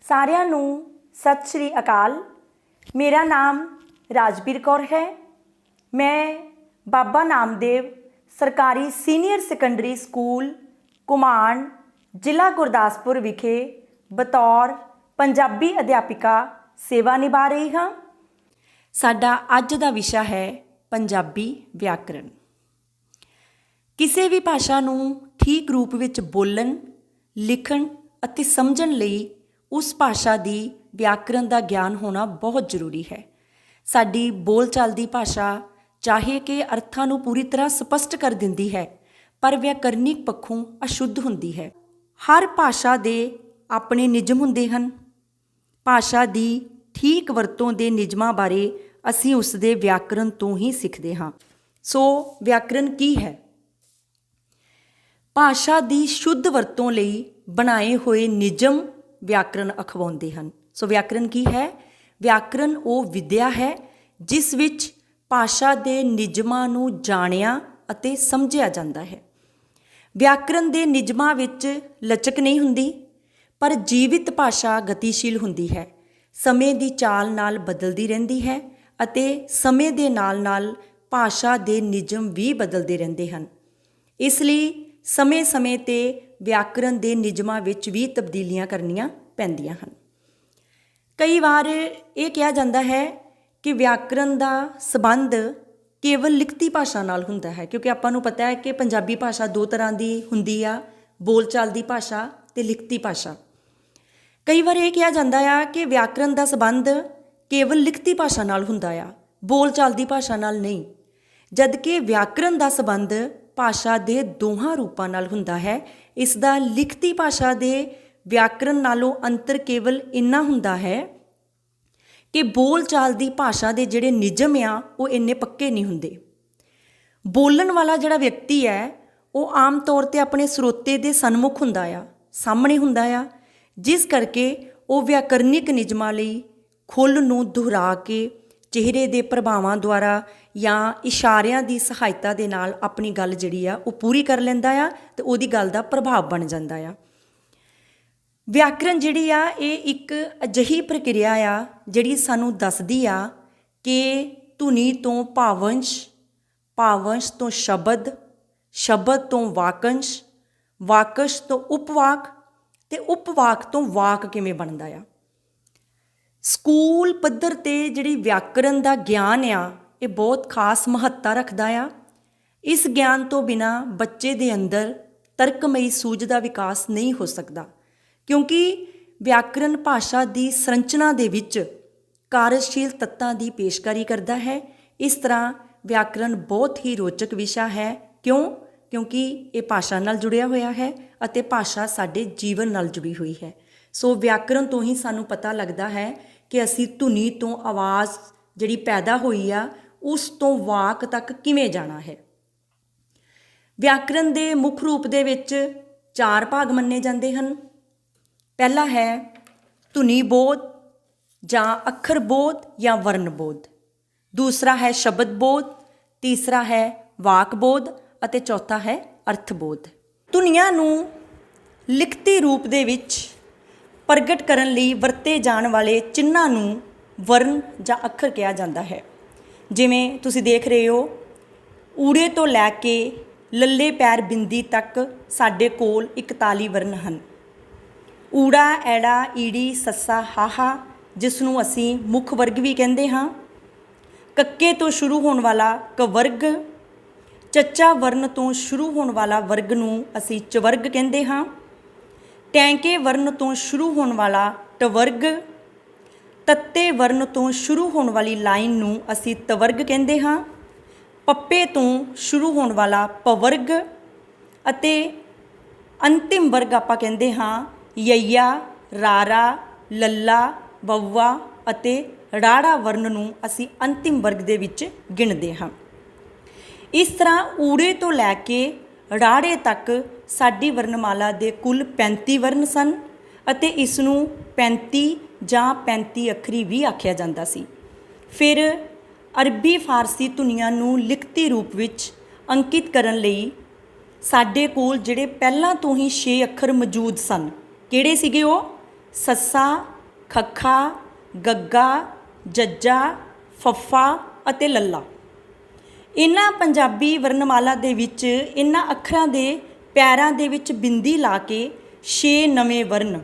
ਸਾਰਿਆਂ ਨੂੰ ਸਤਿ ਸ਼੍ਰੀ ਅਕਾਲ। ਮੇਰਾ ਨਾਮ ਰਾਜਵੀਰ ਕੌਰ ਹੈ। ਮੈਂ ਬਾਬਾ ਨਾਮਦੇਵ ਸਰਕਾਰੀ ਸੀਨੀਅਰ ਸੈਕੰਡਰੀ ਸਕੂਲ ਘੁਮਾਣ ਜ਼ਿਲ੍ਹਾ ਗੁਰਦਾਸਪੁਰ ਵਿਖੇ ਬਤੌਰ ਪੰਜਾਬੀ ਅਧਿਆਪਿਕਾ ਸੇਵਾ ਨਿਭਾ ਰਹੀ ਹਾਂ। ਸਾਡਾ ਅੱਜ ਦਾ ਵਿਸ਼ਾ ਹੈ ਪੰਜਾਬੀ ਵਿਆਕਰਣ। ਕਿਸੇ ਵੀ ਭਾਸ਼ਾ ਨੂੰ ਠੀਕ ਰੂਪ ਵਿੱਚ ਬੋਲਣ, ਲਿਖਣ ਅਤੇ ਸਮਝਣ ਲਈ ਉਸ ਭਾਸ਼ਾ ਦੀ ਵਿਆਕਰਣ ਦਾ ਗਿਆਨ ਹੋਣਾ ਬਹੁਤ ਜ਼ਰੂਰੀ ਹੈ। ਸਾਡੀ ਬੋਲਚਾਲ ਦੀ ਭਾਸ਼ਾ ਚਾਹੇ ਕਿ ਅਰਥਾਂ ਨੂੰ ਪੂਰੀ ਤਰ੍ਹਾਂ ਸਪਸ਼ਟ ਕਰ ਦਿੰਦੀ ਹੈ, ਪਰ ਵਿਆਕਰਨਿਕ ਪੱਖੋਂ ਅਸ਼ੁੱਧ ਹੁੰਦੀ ਹੈ। ਹਰ ਭਾਸ਼ਾ ਦੇ ਆਪਣੇ ਨਿਯਮ ਹੁੰਦੇ ਹਨ। ਭਾਸ਼ਾ ਦੀ ਠੀਕ ਵਰਤੋਂ ਦੇ ਨਿਯਮਾਂ ਬਾਰੇ ਅਸੀਂ ਉਸ ਦੇ ਵਿਆਕਰਣ ਤੋਂ ਹੀ ਸਿੱਖਦੇ ਹਾਂ। ਸੋ ਵਿਆਕਰਣ ਕੀ ਹੈ? ਭਾਸ਼ਾ ਦੀ ਸ਼ੁੱਧ ਵਰਤੋਂ ਲਈ ਬਣਾਏ ਹੋਏ ਨਿਯਮ ਵਿਆਕਰਣ ਅਖਵਾਉਂਦੇ ਹਨ। ਸੋ ਵਿਆਕਰਣ ਕੀ ਹੈ? ਵਿਆਕਰਣ ਉਹ ਵਿਦਿਆ ਹੈ ਜਿਸ ਵਿੱਚ ਭਾਸ਼ਾ ਦੇ ਨਿਯਮਾਂ ਨੂੰ ਜਾਣਿਆ ਅਤੇ ਸਮਝਿਆ ਜਾਂਦਾ ਹੈ। ਵਿਆਕਰਣ ਦੇ ਨਿਯਮਾਂ ਵਿੱਚ ਲਚਕ ਨਹੀਂ ਹੁੰਦੀ, ਪਰ ਜੀਵਿਤ ਭਾਸ਼ਾ ਗਤੀਸ਼ੀਲ ਹੁੰਦੀ ਹੈ, ਸਮੇਂ ਦੀ ਚਾਲ ਨਾਲ ਬਦਲਦੀ ਰਹਿੰਦੀ ਹੈ ਅਤੇ ਸਮੇਂ ਦੇ ਨਾਲ ਭਾਸ਼ਾ ਦੇ ਨਿਯਮ ਵੀ ਬਦਲਦੇ ਰਹਿੰਦੇ ਹਨ। ਇਸ ਲਈ ਸਮੇਂ-ਸਮੇਂ 'ਤੇ ਵਿਆਕਰਣ ਦੇ ਨਿਯਮਾਂ ਵਿੱਚ ਵੀ ਤਬਦੀਲੀਆਂ ਕਰਨੀਆਂ ਪੈਂਦੀਆਂ ਹਨ। ਕਈ ਵਾਰ ਇਹ ਕਿਹਾ ਜਾਂਦਾ ਹੈ ਕਿ ਵਿਆਕਰਣ ਦਾ ਸੰਬੰਧ ਕੇਵਲ ਲਿਖਤੀ ਭਾਸ਼ਾ ਨਾਲ ਹੁੰਦਾ ਹੈ, ਕਿਉਂਕਿ ਆਪਾਂ ਨੂੰ ਪਤਾ ਹੈ ਕਿ ਪੰਜਾਬੀ ਭਾਸ਼ਾ ਦੋ ਤਰ੍ਹਾਂ ਦੀ ਹੁੰਦੀ ਆ, ਬੋਲਚਾਲ ਦੀ ਭਾਸ਼ਾ ਅਤੇ ਲਿਖਤੀ ਭਾਸ਼ਾ। ਕਈ ਵਾਰ ਇਹ ਕਿਹਾ ਜਾਂਦਾ ਆ ਕਿ ਵਿਆਕਰਣ ਦਾ ਸੰਬੰਧ ਕੇਵਲ ਲਿਖਤੀ ਭਾਸ਼ਾ ਨਾਲ ਹੁੰਦਾ ਆ, ਬੋਲਚਾਲ ਦੀ ਭਾਸ਼ਾ ਨਾਲ ਨਹੀਂ, ਜਦਕਿ ਵਿਆਕਰਣ ਦਾ ਸੰਬੰਧ ਭਾਸ਼ਾ ਦੇ ਦੋਹਾਂ ਰੂਪਾਂ ਨਾਲ ਹੁੰਦਾ ਹੈ। ਇਸ ਦਾ ਲਿਖਤੀ ਭਾਸ਼ਾ ਦੇ ਵਿਆਕਰਣ ਨਾਲੋਂ ਅੰਤਰ ਕੇਵਲ ਇੰਨਾ ਹੁੰਦਾ ਹੈ ਕਿ ਬੋਲਚਾਲ ਦੀ ਭਾਸ਼ਾ ਦੇ ਜਿਹੜੇ ਨਿਯਮ ਆ ਉਹ ਇੰਨੇ ਪੱਕੇ ਨਹੀਂ ਹੁੰਦੇ। ਬੋਲਣ ਵਾਲਾ ਜਿਹੜਾ ਵਿਅਕਤੀ ਹੈ ਉਹ ਆਮ ਤੌਰ 'ਤੇ ਆਪਣੇ ਸਰੋਤੇ ਦੇ ਸਨਮੁਖ ਹੁੰਦਾ ਆ, ਸਾਹਮਣੇ ਹੁੰਦਾ ਆ, ਜਿਸ ਕਰਕੇ ਉਹ ਵਿਆਕਰਨਿਕ ਨਿਯਮਾਂ ਲਈ ਖੁੱਲ੍ਹ ਨੂੰ ਦੁਹਰਾ ਕੇ ਚਿਹਰੇ ਦੇ ਪ੍ਰਭਾਵਾਂ ਦੁਆਰਾ ਜਾਂ ਇਸ਼ਾਰਿਆਂ ਦੀ ਸਹਾਇਤਾ ਦੇ ਨਾਲ ਆਪਣੀ ਗੱਲ ਜਿਹੜੀ ਆ ਉਹ ਪੂਰੀ ਕਰ ਲੈਂਦਾ ਆ ਅਤੇ ਉਹਦੀ ਗੱਲ ਦਾ ਪ੍ਰਭਾਵ ਬਣ ਜਾਂਦਾ ਆ। ਵਿਆਕਰਣ ਜਿਹੜੀ ਆ ਇਹ ਇੱਕ ਅਜਿਹੀ ਪ੍ਰਕਿਰਿਆ ਆ ਜਿਹੜੀ ਸਾਨੂੰ ਦੱਸਦੀ ਆ ਕਿ ਧੁਨੀ ਤੋਂ ਭਾਵੰਸ਼, ਭਾਵੰਸ਼ ਤੋਂ ਸ਼ਬਦ, ਸ਼ਬਦ ਤੋਂ ਵਾਕੰਸ਼, ਵਾਕੰਸ਼ ਤੋਂ ਉਪਵਾਕ ਅਤੇ ਉਪਵਾਕ ਤੋਂ ਵਾਕ ਕਿਵੇਂ ਬਣਦਾ ਆ। ਸਕੂਲ ਪੱਧਰ 'ਤੇ ਜਿਹੜੀ ਵਿਆਕਰਣ ਦਾ ਗਿਆਨ ਆ ਇਹ ਬਹੁਤ ਖਾਸ ਮਹੱਤਤਾ ਰੱਖਦਾ ਆ। ਇਸ ਗਿਆਨ ਤੋਂ ਬਿਨਾਂ ਬੱਚੇ ਦੇ ਅੰਦਰ ਤਰਕਮਈ ਸੂਝ ਦਾ ਵਿਕਾਸ ਨਹੀਂ ਹੋ ਸਕਦਾ, ਕਿਉਂਕਿ ਵਿਆਕਰਣ ਭਾਸ਼ਾ ਦੀ ਸੰਰਚਨਾ ਦੇ ਵਿੱਚ ਕਾਰਜਸ਼ੀਲ ਤੱਤਾਂ ਦੀ ਪੇਸ਼ਕਾਰੀ ਕਰਦਾ ਹੈ। ਇਸ ਤਰ੍ਹਾਂ ਵਿਆਕਰਣ ਬਹੁਤ ਹੀ ਰੋਚਕ ਵਿਸ਼ਾ ਹੈ। ਕਿਉਂਕਿ ਇਹ ਭਾਸ਼ਾ ਨਾਲ ਜੁੜਿਆ ਹੋਇਆ ਹੈ ਅਤੇ ਭਾਸ਼ਾ ਸਾਡੇ ਜੀਵਨ ਨਾਲ ਜੁੜੀ ਹੋਈ ਹੈ। ਸੋ ਵਿਆਕਰਣ ਤੋਂ ਹੀ ਸਾਨੂੰ ਪਤਾ ਲੱਗਦਾ ਹੈ ਕਿ ਅਸੀਂ ਧੁਨੀ ਤੋਂ ਆਵਾਜ਼ ਜਿਹੜੀ ਪੈਦਾ ਹੋਈ ਆ ਉਸ ਤੋਂ ਵਾਕ ਤੱਕ ਕਿਵੇਂ ਜਾਣਾ ਹੈ। ਵਿਆਕਰਣ ਦੇ ਮੁੱਖ ਰੂਪ ਦੇ ਵਿੱਚ 4 ਭਾਗ ਮੰਨੇ ਜਾਂਦੇ ਹਨ। ਪਹਿਲਾ ਹੈ ਧੁਨੀ ਬੋਧ ਜਾਂ ਅੱਖਰ ਬੋਧ ਜਾਂ ਵਰਨ ਬੋਧ। ਦੂਸਰਾ ਹੈ ਸ਼ਬਦ ਬੋਧ, ਤੀਸਰਾ ਹੈ ਵਾਕ ਬੋਧ ਅਤੇ ਚੌਥਾ ਹੈ ਅਰਥ ਬੋਧ। ਧੁਨੀਆਂ ਨੂੰ ਲਿਖਤੀ ਰੂਪ ਦੇ ਵਿੱਚ ਪ੍ਰਗਟ ਕਰਨ ਲਈ ਵਰਤੇ ਜਾਣ ਵਾਲੇ ਚਿੰਨ੍ਹਾਂ ਨੂੰ ਵਰਨ ਜਾਂ ਅੱਖਰ ਕਿਹਾ ਜਾਂਦਾ ਹੈ। ਜਿਵੇਂ ਤੁਸੀਂ ਦੇਖ ਰਹੇ ਹੋ, ਊੜੇ ਤੋਂ ਲੈ ਕੇ ਲੱਲੇ ਪੈਰ ਬਿੰਦੀ ਤੱਕ ਸਾਡੇ ਕੋਲ 41 ਵਰਨ ਹਨ। ਊੜਾ, ਐੜਾ, ਈੜੀ, ਸੱਸਾ, ਹਾਹਾ, ਜਿਸ ਨੂੰ ਅਸੀਂ ਮੁੱਖ ਵਰਗ ਵੀ ਕਹਿੰਦੇ ਹਾਂ। ਕੱਕੇ ਤੋਂ ਸ਼ੁਰੂ ਹੋਣ ਵਾਲਾ ਕਵਰਗ, ਚੱਚਾ ਵਰਨ ਤੋਂ ਸ਼ੁਰੂ ਹੋਣ ਵਾਲਾ ਵਰਗ ਨੂੰ ਅਸੀਂ ਚਵਰਗ ਕਹਿੰਦੇ ਹਾਂ। ਟੈਂਕੇ ਵਰਨ ਤੋਂ ਸ਼ੁਰੂ ਹੋਣ ਵਾਲਾ ਟਵਰਗ, ਤੱਤੇ ਵਰਨ ਤੋਂ ਸ਼ੁਰੂ ਹੋਣ ਵਾਲੀ ਲਾਈਨ ਨੂੰ ਅਸੀਂ ਤਵਰਗ ਕਹਿੰਦੇ ਹਾਂ। ਪੱਪੇ ਤੋਂ ਸ਼ੁਰੂ ਹੋਣ ਵਾਲਾ ਪਵਰਗ ਅਤੇ ਅੰਤਿਮ ਵਰਗ ਆਪਾਂ ਕਹਿੰਦੇ ਹਾਂ ਯਈਆ, ਰਾਰਾ, ਲੱਲਾ, ਵੱਵਾ ਅਤੇ ਰਾੜਾ ਵਰਨ ਨੂੰ ਅਸੀਂ ਅੰਤਿਮ ਵਰਗ ਦੇ ਵਿੱਚ ਗਿਣਦੇ ਹਾਂ। ਇਸ ਤਰ੍ਹਾਂ ਊੜੇ ਤੋਂ ਲੈ ਕੇ ਰਾੜੇ ਤੱਕ ਸਾਡੀ ਵਰਨਮਾਲਾ ਦੇ ਕੁੱਲ 35 ਵਰਨ ਸਨ ਅਤੇ ਇਸ ਨੂੰ 35 ਜਾਂ 35 ਅੱਖਰੀ ਵੀ ਆਖਿਆ ਜਾਂਦਾ ਸੀ। ਫਿਰ ਅਰਬੀ ਫਾਰਸੀ ਧੁਨੀਆਂ ਨੂੰ ਲਿਖਤੀ ਰੂਪ ਵਿੱਚ ਅੰਕਿਤ ਕਰਨ ਲਈ ਸਾਡੇ ਕੋਲ ਜਿਹੜੇ ਪਹਿਲਾਂ ਤੋਂ ਹੀ 6 ਅੱਖਰ ਮੌਜੂਦ ਸਨ। ਕਿਹੜੇ ਸੀਗੇ ਉਹ? ਸੱਸਾ, ਖੱਖਾ, ਗੱਗਾ, ਜੱਜਾ, ਫੱਫਾ ਅਤੇ ਲੱਲਾ। ਇਹਨਾਂ ਪੰਜਾਬੀ ਵਰਨਮਾਲਾ ਦੇ ਵਿੱਚ ਇਹਨਾਂ ਅੱਖਰਾਂ ਦੇ ਪੈਰਾਂ ਦੇ ਵਿੱਚ ਬਿੰਦੀ ਲਾ ਕੇ 6 ਨਵੇਂ ਵਰਨ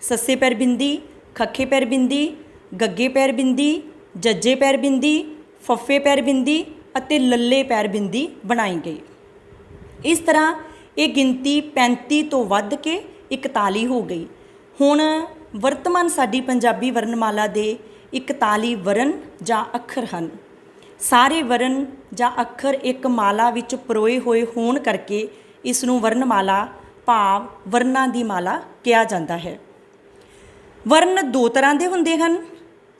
ਸੱਸੇ ਪੈਰ ਬਿੰਦੀ, ਖੱਖੇ ਪੈਰ ਬਿੰਦੀ, ਗੱਗੇ ਪੈਰ ਬਿੰਦੀ, ਜੱਜੇ ਪੈਰ ਬਿੰਦੀ, ਫੱਫੇ ਪੈਰ ਬਿੰਦੀ ਅਤੇ ਲੱਲੇ ਪੈਰ ਬਿੰਦੀ ਬਣਾਈ ਗਈ। ਇਸ ਤਰ੍ਹਾਂ ਇਹ ਗਿਣਤੀ 35 ਤੋਂ ਵੱਧ ਕੇ 41 ਹੋ ਗਈ। ਹੁਣ ਵਰਤਮਾਨ ਸਾਡੀ ਪੰਜਾਬੀ ਵਰਨਮਾਲਾ ਦੇ 41 ਵਰਨ ਜਾਂ ਅੱਖਰ ਹਨ। ਸਾਰੇ ਵਰਨ ਜਾਂ ਅੱਖਰ ਇੱਕ ਮਾਲਾ ਵਿੱਚ ਪਰੋਏ ਹੋਏ ਹੋਣ ਕਰਕੇ ਇਸ ਨੂੰ ਵਰਨਮਾਲਾ ਭਾਵ ਵਰਨਾਂ ਦੀ ਮਾਲਾ ਕਿਹਾ ਜਾਂਦਾ ਹੈ। ਵਰਨ ਦੋ ਤਰ੍ਹਾਂ ਦੇ ਹੁੰਦੇ ਹਨ,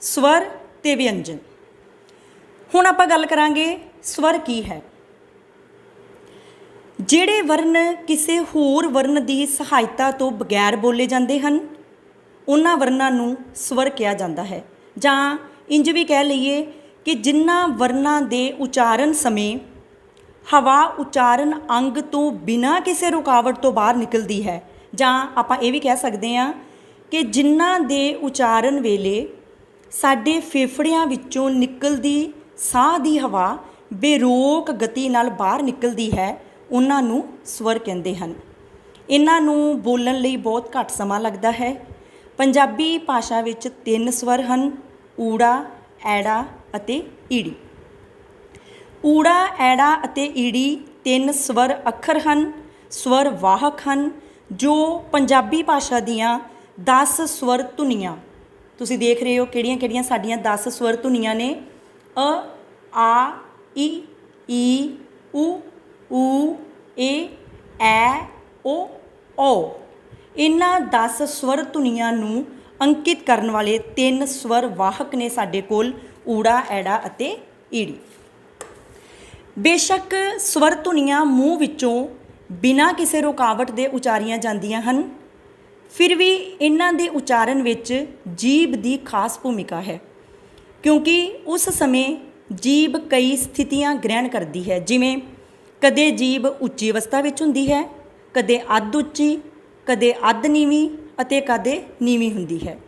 ਸਵਰ ਤੇ ਵਿਅੰਜਨ। ਹੁਣ ਆਪਾਂ ਗੱਲ ਕਰਾਂਗੇ ਸਵਰ ਕੀ ਹੈ। ਜਿਹੜੇ ਵਰਨ ਕਿਸੇ ਹੋਰ ਵਰਨ ਦੀ ਸਹਾਇਤਾ ਤੋਂ ਬਗੈਰ ਬੋਲੇ ਜਾਂਦੇ ਹਨ ਉਹਨਾਂ ਵਰਨਾਂ ਨੂੰ ਸਵਰ ਕਿਹਾ ਜਾਂਦਾ ਹੈ। ਜਾਂ ਇੰਜ ਵੀ ਕਹਿ ਲਈਏ ਕਿ ਜਿਨ੍ਹਾਂ ਵਰਨਾਂ ਦੇ ਉਚਾਰਨ ਸਮੇਂ ਹਵਾ ਉਚਾਰਨ ਅੰਗ ਤੋਂ ਬਿਨਾਂ ਕਿਸੇ ਰੁਕਾਵਟ ਤੋਂ ਬਾਹਰ ਨਿਕਲਦੀ ਹੈ। ਜਾਂ ਆਪਾਂ ਇਹ ਵੀ ਕਹਿ ਸਕਦੇ ਹਾਂ ਕਿ ਜਿਨ੍ਹਾਂ ਦੇ ਉਚਾਰਨ ਵੇਲੇ ਸਾਡੇ ਫੇਫੜਿਆਂ ਵਿੱਚੋਂ ਨਿਕਲਦੀ ਸਾਹ ਦੀ ਹਵਾ ਬੇਰੋਕ ਗਤੀ ਨਾਲ ਬਾਹਰ ਨਿਕਲਦੀ ਹੈ, ਉਹਨਾਂ ਨੂੰ ਸਵਰ ਕਹਿੰਦੇ ਹਨ। ਇਹਨਾਂ ਨੂੰ ਬੋਲਣ ਲਈ ਬਹੁਤ ਘੱਟ ਸਮਾਂ ਲੱਗਦਾ ਹੈ। ਪੰਜਾਬੀ ਭਾਸ਼ਾ ਵਿੱਚ 3 ਸਵਰ ਹਨ, ਊੜਾ, ਐੜਾ ਅਤੇ ਈੜੀ। ਊੜਾ, ਐੜਾ ਅਤੇ ਈੜੀ 3 ਸਵਰ ਅੱਖਰ ਹਨ, ਸਵਰ ਵਾਹਕ ਹਨ, ਜੋ ਪੰਜਾਬੀ ਭਾਸ਼ਾ ਦੀਆਂ 10 ਸਵਰ ਧੁਨੀਆਂ, ਤੁਸੀਂ ਦੇਖ ਰਹੇ ਹੋ ਕਿਹੜੀਆਂ ਕਿਹੜੀਆਂ ਸਾਡੀਆਂ 10 ਸਵਰ ਧੁਨੀਆਂ ਨੇ। ਅ, ਆ, ਈ, ਈ, ਊ, ਊ, ਏ, ਐ, ਓ, ਔ। ਇਹਨਾਂ 10 ਸਵਰ ਧੁਨੀਆਂ ਨੂੰ ਅੰਕਿਤ ਕਰਨ ਵਾਲੇ 3 ਸਵਰ ਵਾਹਕ ਨੇ ਸਾਡੇ ਕੋਲ, ਊੜਾ, ਐੜਾ ਅਤੇ ਈੜੀ। ਬੇਸ਼ੱਕ ਸਵਰ ਧੁਨੀਆਂ ਮੂੰਹ ਵਿੱਚੋਂ ਬਿਨਾਂ ਕਿਸੇ ਰੁਕਾਵਟ ਦੇ ਉਚਾਰੀਆਂ ਜਾਂਦੀਆਂ ਹਨ, ਫਿਰ ਵੀ ਇਹਨਾਂ ਦੇ ਉਚਾਰਨ ਵਿੱਚ ਜੀਭ ਦੀ ਖਾਸ ਭੂਮਿਕਾ ਹੈ, ਕਿਉਂਕਿ ਉਸ ਸਮੇਂ ਜੀਭ ਕਈ ਸਥਿਤੀਆਂ ਗ੍ਰਹਿਣ ਕਰਦੀ ਹੈ। ਜਿਵੇਂ ਕਦੇ ਜੀਭ ਉੱਚੀ ਅਵਸਥਾ ਵਿੱਚ ਹੁੰਦੀ ਹੈ, ਕਦੇ ਅੱਧ ਉੱਚੀ, ਕਦੇ ਅੱਧ ਨੀਵੀਂ ਅਤੇ ਕਦੇ ਨੀਵੀਂ ਹੁੰਦੀ ਹੈ।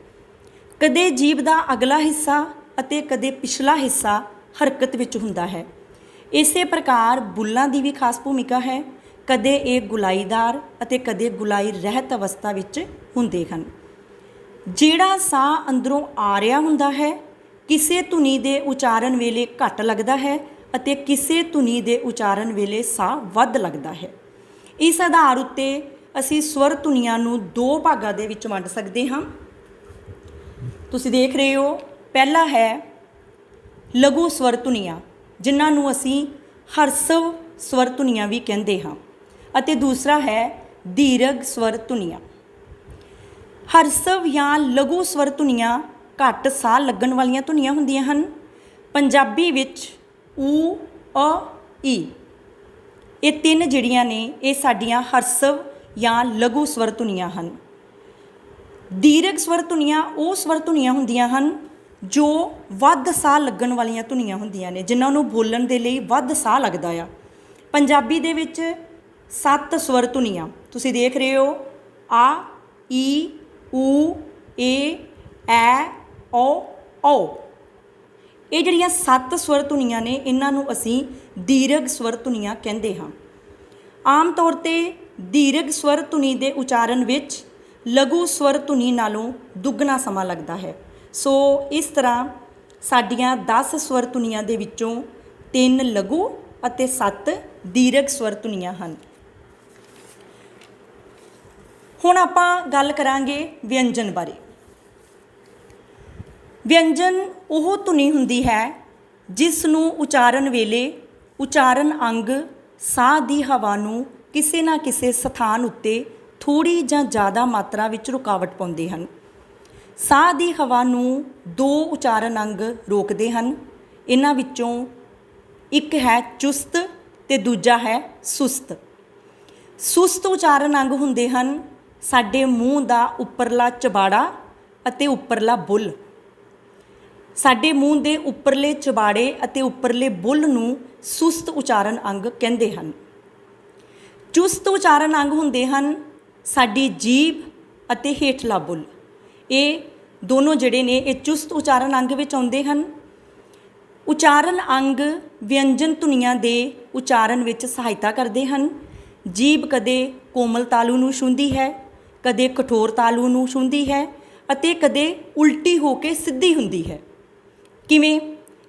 ਕਦੇ ਜੀਭ ਦਾ ਅਗਲਾ ਹਿੱਸਾ ਅਤੇ ਕਦੇ ਪਿਛਲਾ ਹਿੱਸਾ ਹਰਕਤ ਵਿੱਚ ਹੁੰਦਾ ਹੈ। ਇਸੇ ਪ੍ਰਕਾਰ ਬੁੱਲਾਂ ਦੀ ਵੀ ਖਾਸ ਭੂਮਿਕਾ ਹੈ। ਕਦੇ ਇਹ ਗੁਲਾਈਦਾਰ ਅਤੇ ਕਦੇ ਗੁਲਾਈ ਰਹਿਤ ਅਵਸਥਾ ਵਿੱਚ ਹੁੰਦੇ ਹਨ। ਜਿਹੜਾ ਸਾਹ ਅੰਦਰੋਂ ਆ ਰਿਹਾ ਹੁੰਦਾ ਹੈ ਕਿਸੇ ਧੁਨੀ ਦੇ ਉਚਾਰਨ ਵੇਲੇ ਘੱਟ ਲੱਗਦਾ ਹੈ ਅਤੇ ਕਿਸੇ ਧੁਨੀ ਦੇ ਉਚਾਰਨ ਵੇਲੇ ਸਾਹ ਵੱਧ ਲੱਗਦਾ ਹੈ। ਇਸ ਆਧਾਰ ਉੱਤੇ ਅਸੀਂ ਸਵਰ ਧੁਨੀਆਂ ਨੂੰ 2 ਭਾਗਾਂ ਦੇ ਵਿੱਚ ਵੰਡ ਸਕਦੇ ਹਾਂ। ਤੁਸੀਂ ਦੇਖ ਰਹੇ ਹੋ, ਪਹਿਲਾ ਹੈ ਲਘੂ ਸਵਰ ਧੁਨੀਆਂ, ਜਿਨ੍ਹਾਂ ਨੂੰ ਅਸੀਂ ਹਰਸਵ ਸਵਰ ਧੁਨੀਆਂ ਵੀ ਕਹਿੰਦੇ ਹਾਂ, ਅਤੇ ਦੂਸਰਾ ਹੈ ਦੀਰਘ ਸਵਰ ਧੁਨੀਆਂ। ਹਰਸਵ ਜਾਂ ਲਘੂ ਸਵਰ ਧੁਨੀਆਂ ਘੱਟ ਸਾਹ ਲੱਗਣ ਵਾਲੀਆਂ ਧੁਨੀਆਂ ਹੁੰਦੀਆਂ ਹਨ। ਪੰਜਾਬੀ ਵਿੱਚ ਊ, ਅ, ਈ, ਇਹ 3 ਜਿਹੜੀਆਂ ਨੇ ਇਹ ਸਾਡੀਆਂ ਹਰਸਵ ਜਾਂ ਲਘੂ ਸਵਰ ਧੁਨੀਆਂ ਹਨ। ਦੀਰਘ ਸਵਰ ਧੁਨੀਆਂ ਉਹ ਸਵਰ ਧੁਨੀਆਂ ਹੁੰਦੀਆਂ ਹਨ ਜੋ ਵੱਧ ਸਾਹ ਲੱਗਣ ਵਾਲੀਆਂ ਧੁਨੀਆਂ ਹੁੰਦੀਆਂ ਨੇ, ਜਿਨ੍ਹਾਂ ਨੂੰ ਬੋਲਣ ਦੇ ਲਈ ਵੱਧ ਸਾਹ ਲੱਗਦਾ ਆ। ਪੰਜਾਬੀ ਦੇ ਵਿੱਚ 7 ਸਵਰ ਧੁਨੀਆਂ ਤੁਸੀਂ ਦੇਖ ਰਹੇ ਹੋ, ਆ, ਈ, ਊ, ਏ, ਐ, ਓ, ਔ। ਇਹ ਜਿਹੜੀਆਂ 7 ਸਵਰ ਧੁਨੀਆਂ ਨੇ ਇਹਨਾਂ ਨੂੰ ਅਸੀਂ ਦੀਰਘ ਸਵਰ ਧੁਨੀਆਂ ਕਹਿੰਦੇ ਹਾਂ। ਆਮ ਤੌਰ 'ਤੇ ਦੀਰਘ ਸਵਰ ਧੁਨੀ ਦੇ ਉਚਾਰਨ ਵਿੱਚ ਲਘੂ ਸਵਰ ਧੁਨੀ ਨਾਲੋਂ ਦੁੱਗਣਾ ਸਮਾਂ ਲੱਗਦਾ ਹੈ। ਸੋ ਇਸ ਤਰ੍ਹਾਂ ਸਾਡੀਆਂ 10 ਸਵਰ ਧੁਨੀਆਂ ਦੇ ਵਿੱਚੋਂ 3 ਲਘੂ ਅਤੇ 7 ਦੀਰਘ ਸਵਰ ਧੁਨੀਆਂ ਹਨ। ਹੁਣ ਆਪਾਂ ਗੱਲ ਕਰਾਂਗੇ ਵਿਅੰਜਨ ਬਾਰੇ। ਵਿਅੰਜਨ ਉਹ ਧੁਨੀ ਹੁੰਦੀ ਹੈ ਜਿਸ ਨੂੰ ਉਚਾਰਨ ਵੇਲੇ ਉਚਾਰਨ ਅੰਗ ਸਾਹ ਦੀ ਹਵਾ ਨੂੰ ਕਿਸੇ ਨਾ ਕਿਸੇ ਸਥਾਨ ਉੱਤੇ ਥੋੜ੍ਹੀ ਜਾਂ ਜ਼ਿਆਦਾ ਮਾਤਰਾ ਵਿੱਚ ਰੁਕਾਵਟ ਪਾਉਂਦੇ ਹਨ। ਸਾਹ ਦੀ ਹਵਾ ਨੂੰ 2 ਉਚਾਰਨ ਅੰਗ ਰੋਕਦੇ ਹਨ। ਇਹਨਾਂ ਵਿੱਚੋਂ ਇੱਕ ਹੈ ਚੁਸਤ ਅਤੇ ਦੂਜਾ ਹੈ ਸੁਸਤ। ਸੁਸਤ ਉਚਾਰਨ ਅੰਗ ਹੁੰਦੇ ਹਨ ਸਾਡੇ ਮੂੰਹ ਦਾ ਉੱਪਰਲਾ ਚਬਾੜਾ ਅਤੇ ਉੱਪਰਲਾ ਬੁੱਲ। ਸਾਡੇ ਮੂੰਹ ਦੇ ਉੱਪਰਲੇ ਚਬਾੜੇ ਅਤੇ ਉੱਪਰਲੇ ਬੁੱਲ ਨੂੰ ਸੁਸਤ ਉਚਾਰਨ ਅੰਗ ਕਹਿੰਦੇ ਹਨ। ਚੁਸਤ ਉਚਾਰਨ ਅੰਗ ਹੁੰਦੇ ਹਨ ਸਾਡੀ ਜੀਭ ਅਤੇ ਹੇਠਲਾ ਬੁੱਲ। ਇਹ ਦੋਨੋਂ ਜਿਹੜੇ ਨੇ ਇਹ ਚੁਸਤ ਉਚਾਰਨ ਅੰਗ ਵਿੱਚ ਆਉਂਦੇ ਹਨ। ਉਚਾਰਨ ਅੰਗ ਵਿਅੰਜਨ ਧੁਨੀਆਂ ਦੇ ਉਚਾਰਨ ਵਿੱਚ ਸਹਾਇਤਾ ਕਰਦੇ ਹਨ। ਜੀਭ ਕਦੇ ਕੋਮਲ ਤਾਲੂ ਨੂੰ ਛੂੰਹਦੀ ਹੈ, ਕਦੇ ਕਠੋਰ ਤਾਲੂ ਨੂੰ ਛੂੰਹਦੀ ਹੈ ਅਤੇ ਕਦੇ ਉਲਟੀ ਹੋ ਕੇ ਸਿੱਧੀ ਹੁੰਦੀ ਹੈ। ਕਿਵੇਂ?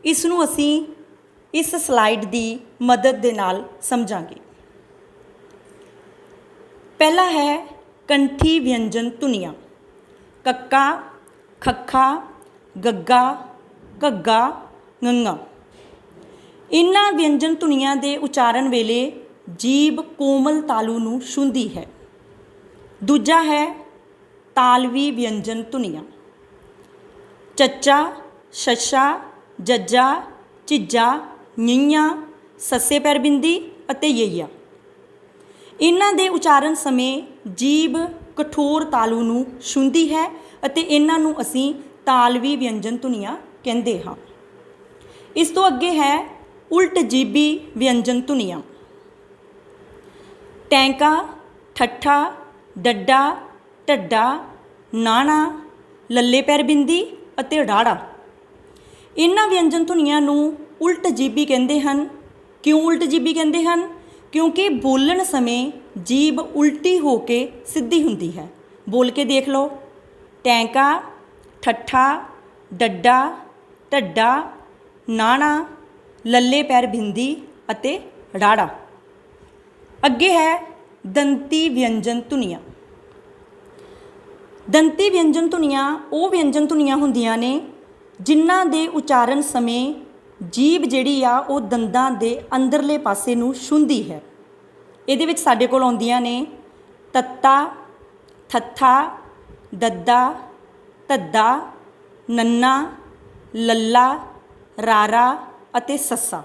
ਇਸ ਨੂੰ ਅਸੀਂ ਇਸ ਸਲਾਈਡ ਦੀ ਮਦਦ ਦੇ ਨਾਲ ਸਮਝਾਂਗੇ। ਪਹਿਲਾ ਹੈ ਕੰਠੀ ਵਿਅੰਜਨ ਧੁਨੀਆਂ। ਕੱਕਾ, ਖੱਖਾ, ਗੱਗਾ, ਘੱਗਾ, ੰਗਾ। ਇਹਨਾਂ ਵਿਅੰਜਨ ਧੁਨੀਆਂ ਦੇ ਉਚਾਰਨ ਵੇਲੇ ਜੀਭ ਕੋਮਲ ਤਾਲੂ ਨੂੰ ਛੂੰਹਦੀ ਹੈ। ਦੂਜਾ ਹੈ ਤਾਲਵੀ ਵਿਅੰਜਨ ਧੁਨੀਆਂ। ਚੱਚਾ, ਛੱਛਾ, ਜੱਜਾ, ਝਿੱਜਾ, ঞ, ਸੱਸੇ ਪੈਰ ਬਿੰਦੀ ਅਤੇ ਯਈਆ। ਇਹਨਾਂ ਦੇ ਉਚਾਰਨ ਸਮੇਂ ਜੀਭ ਕਠੋਰ ਤਾਲੂ ਨੂੰ ਛੂੰਹਦੀ ਹੈ ਅਤੇ ਇਹਨਾਂ ਨੂੰ ਅਸੀਂ ਤਾਲਵੀ ਵਿਅੰਜਨ ਧੁਨੀਆਂ ਕਹਿੰਦੇ ਹਾਂ। ਇਸ ਤੋਂ ਅੱਗੇ ਹੈ ਉਲਟ ਜੀਭੀ ਵਿਅੰਜਨ ਧੁਨੀਆਂ। ਟੈਂਕਾ, ਠੱਠਾ, ਡੱਡਾ, ਢੱਡਾ, ਨਾਣਾ, ਲੱਲੇ ਪੈਰ ਬਿੰਦੀ ਅਤੇ ੜਾੜਾ। ਇਹਨਾਂ ਵਿਅੰਜਨ ਧੁਨੀਆਂ ਨੂੰ ਉਲਟ ਜੀਭੀ ਕਹਿੰਦੇ ਹਨ। ਕਿਉਂ ਉਲਟ ਜੀਭੀ ਕਹਿੰਦੇ ਹਨ? ਕਿਉਂਕਿ ਬੋਲਣ ਸਮੇਂ ਜੀਭ ਉਲਟੀ ਹੋ ਕੇ ਸਿੱਧੀ ਹੁੰਦੀ ਹੈ। ਬੋਲ ਕੇ ਦੇਖ ਲਓ। ਟੈਂਕਾ, ਠੱਠਾ, ਡੱਡਾ, ਢੱਡਾ, ਨਾਣਾ, ਲੱਲੇ ਪੈਰ ਬਿੰਦੀ ਅਤੇ ੜਾੜਾ। ਅੱਗੇ ਹੈ ਦੰਤੀ ਵਿਅੰਜਨ ਧੁਨੀਆਂ। ਦੰਤੀ ਵਿਅੰਜਨ ਧੁਨੀਆਂ ਉਹ ਵਿਅੰਜਨ ਧੁਨੀਆਂ ਹੁੰਦੀਆਂ ਨੇ ਜਿਨ੍ਹਾਂ ਦੇ ਉਚਾਰਨ ਸਮੇਂ ਜੀਭ ਜਿਹੜੀ ਆ ਉਹ ਦੰਦਾਂ ਦੇ ਅੰਦਰਲੇ ਪਾਸੇ ਨੂੰ ਛੂੰਹਦੀ ਹੈ। ਇਹਦੇ ਵਿੱਚ ਸਾਡੇ ਕੋਲ ਆਉਂਦੀਆਂ ਨੇ ਤੱਤਾ, ਥੱਥਾ, ਦੱਦਾ, ਧੱਦਾ, ਨੰਨਾ, ਲੱਲਾ, ਰਾਰਾ ਅਤੇ ਸੱਸਾ।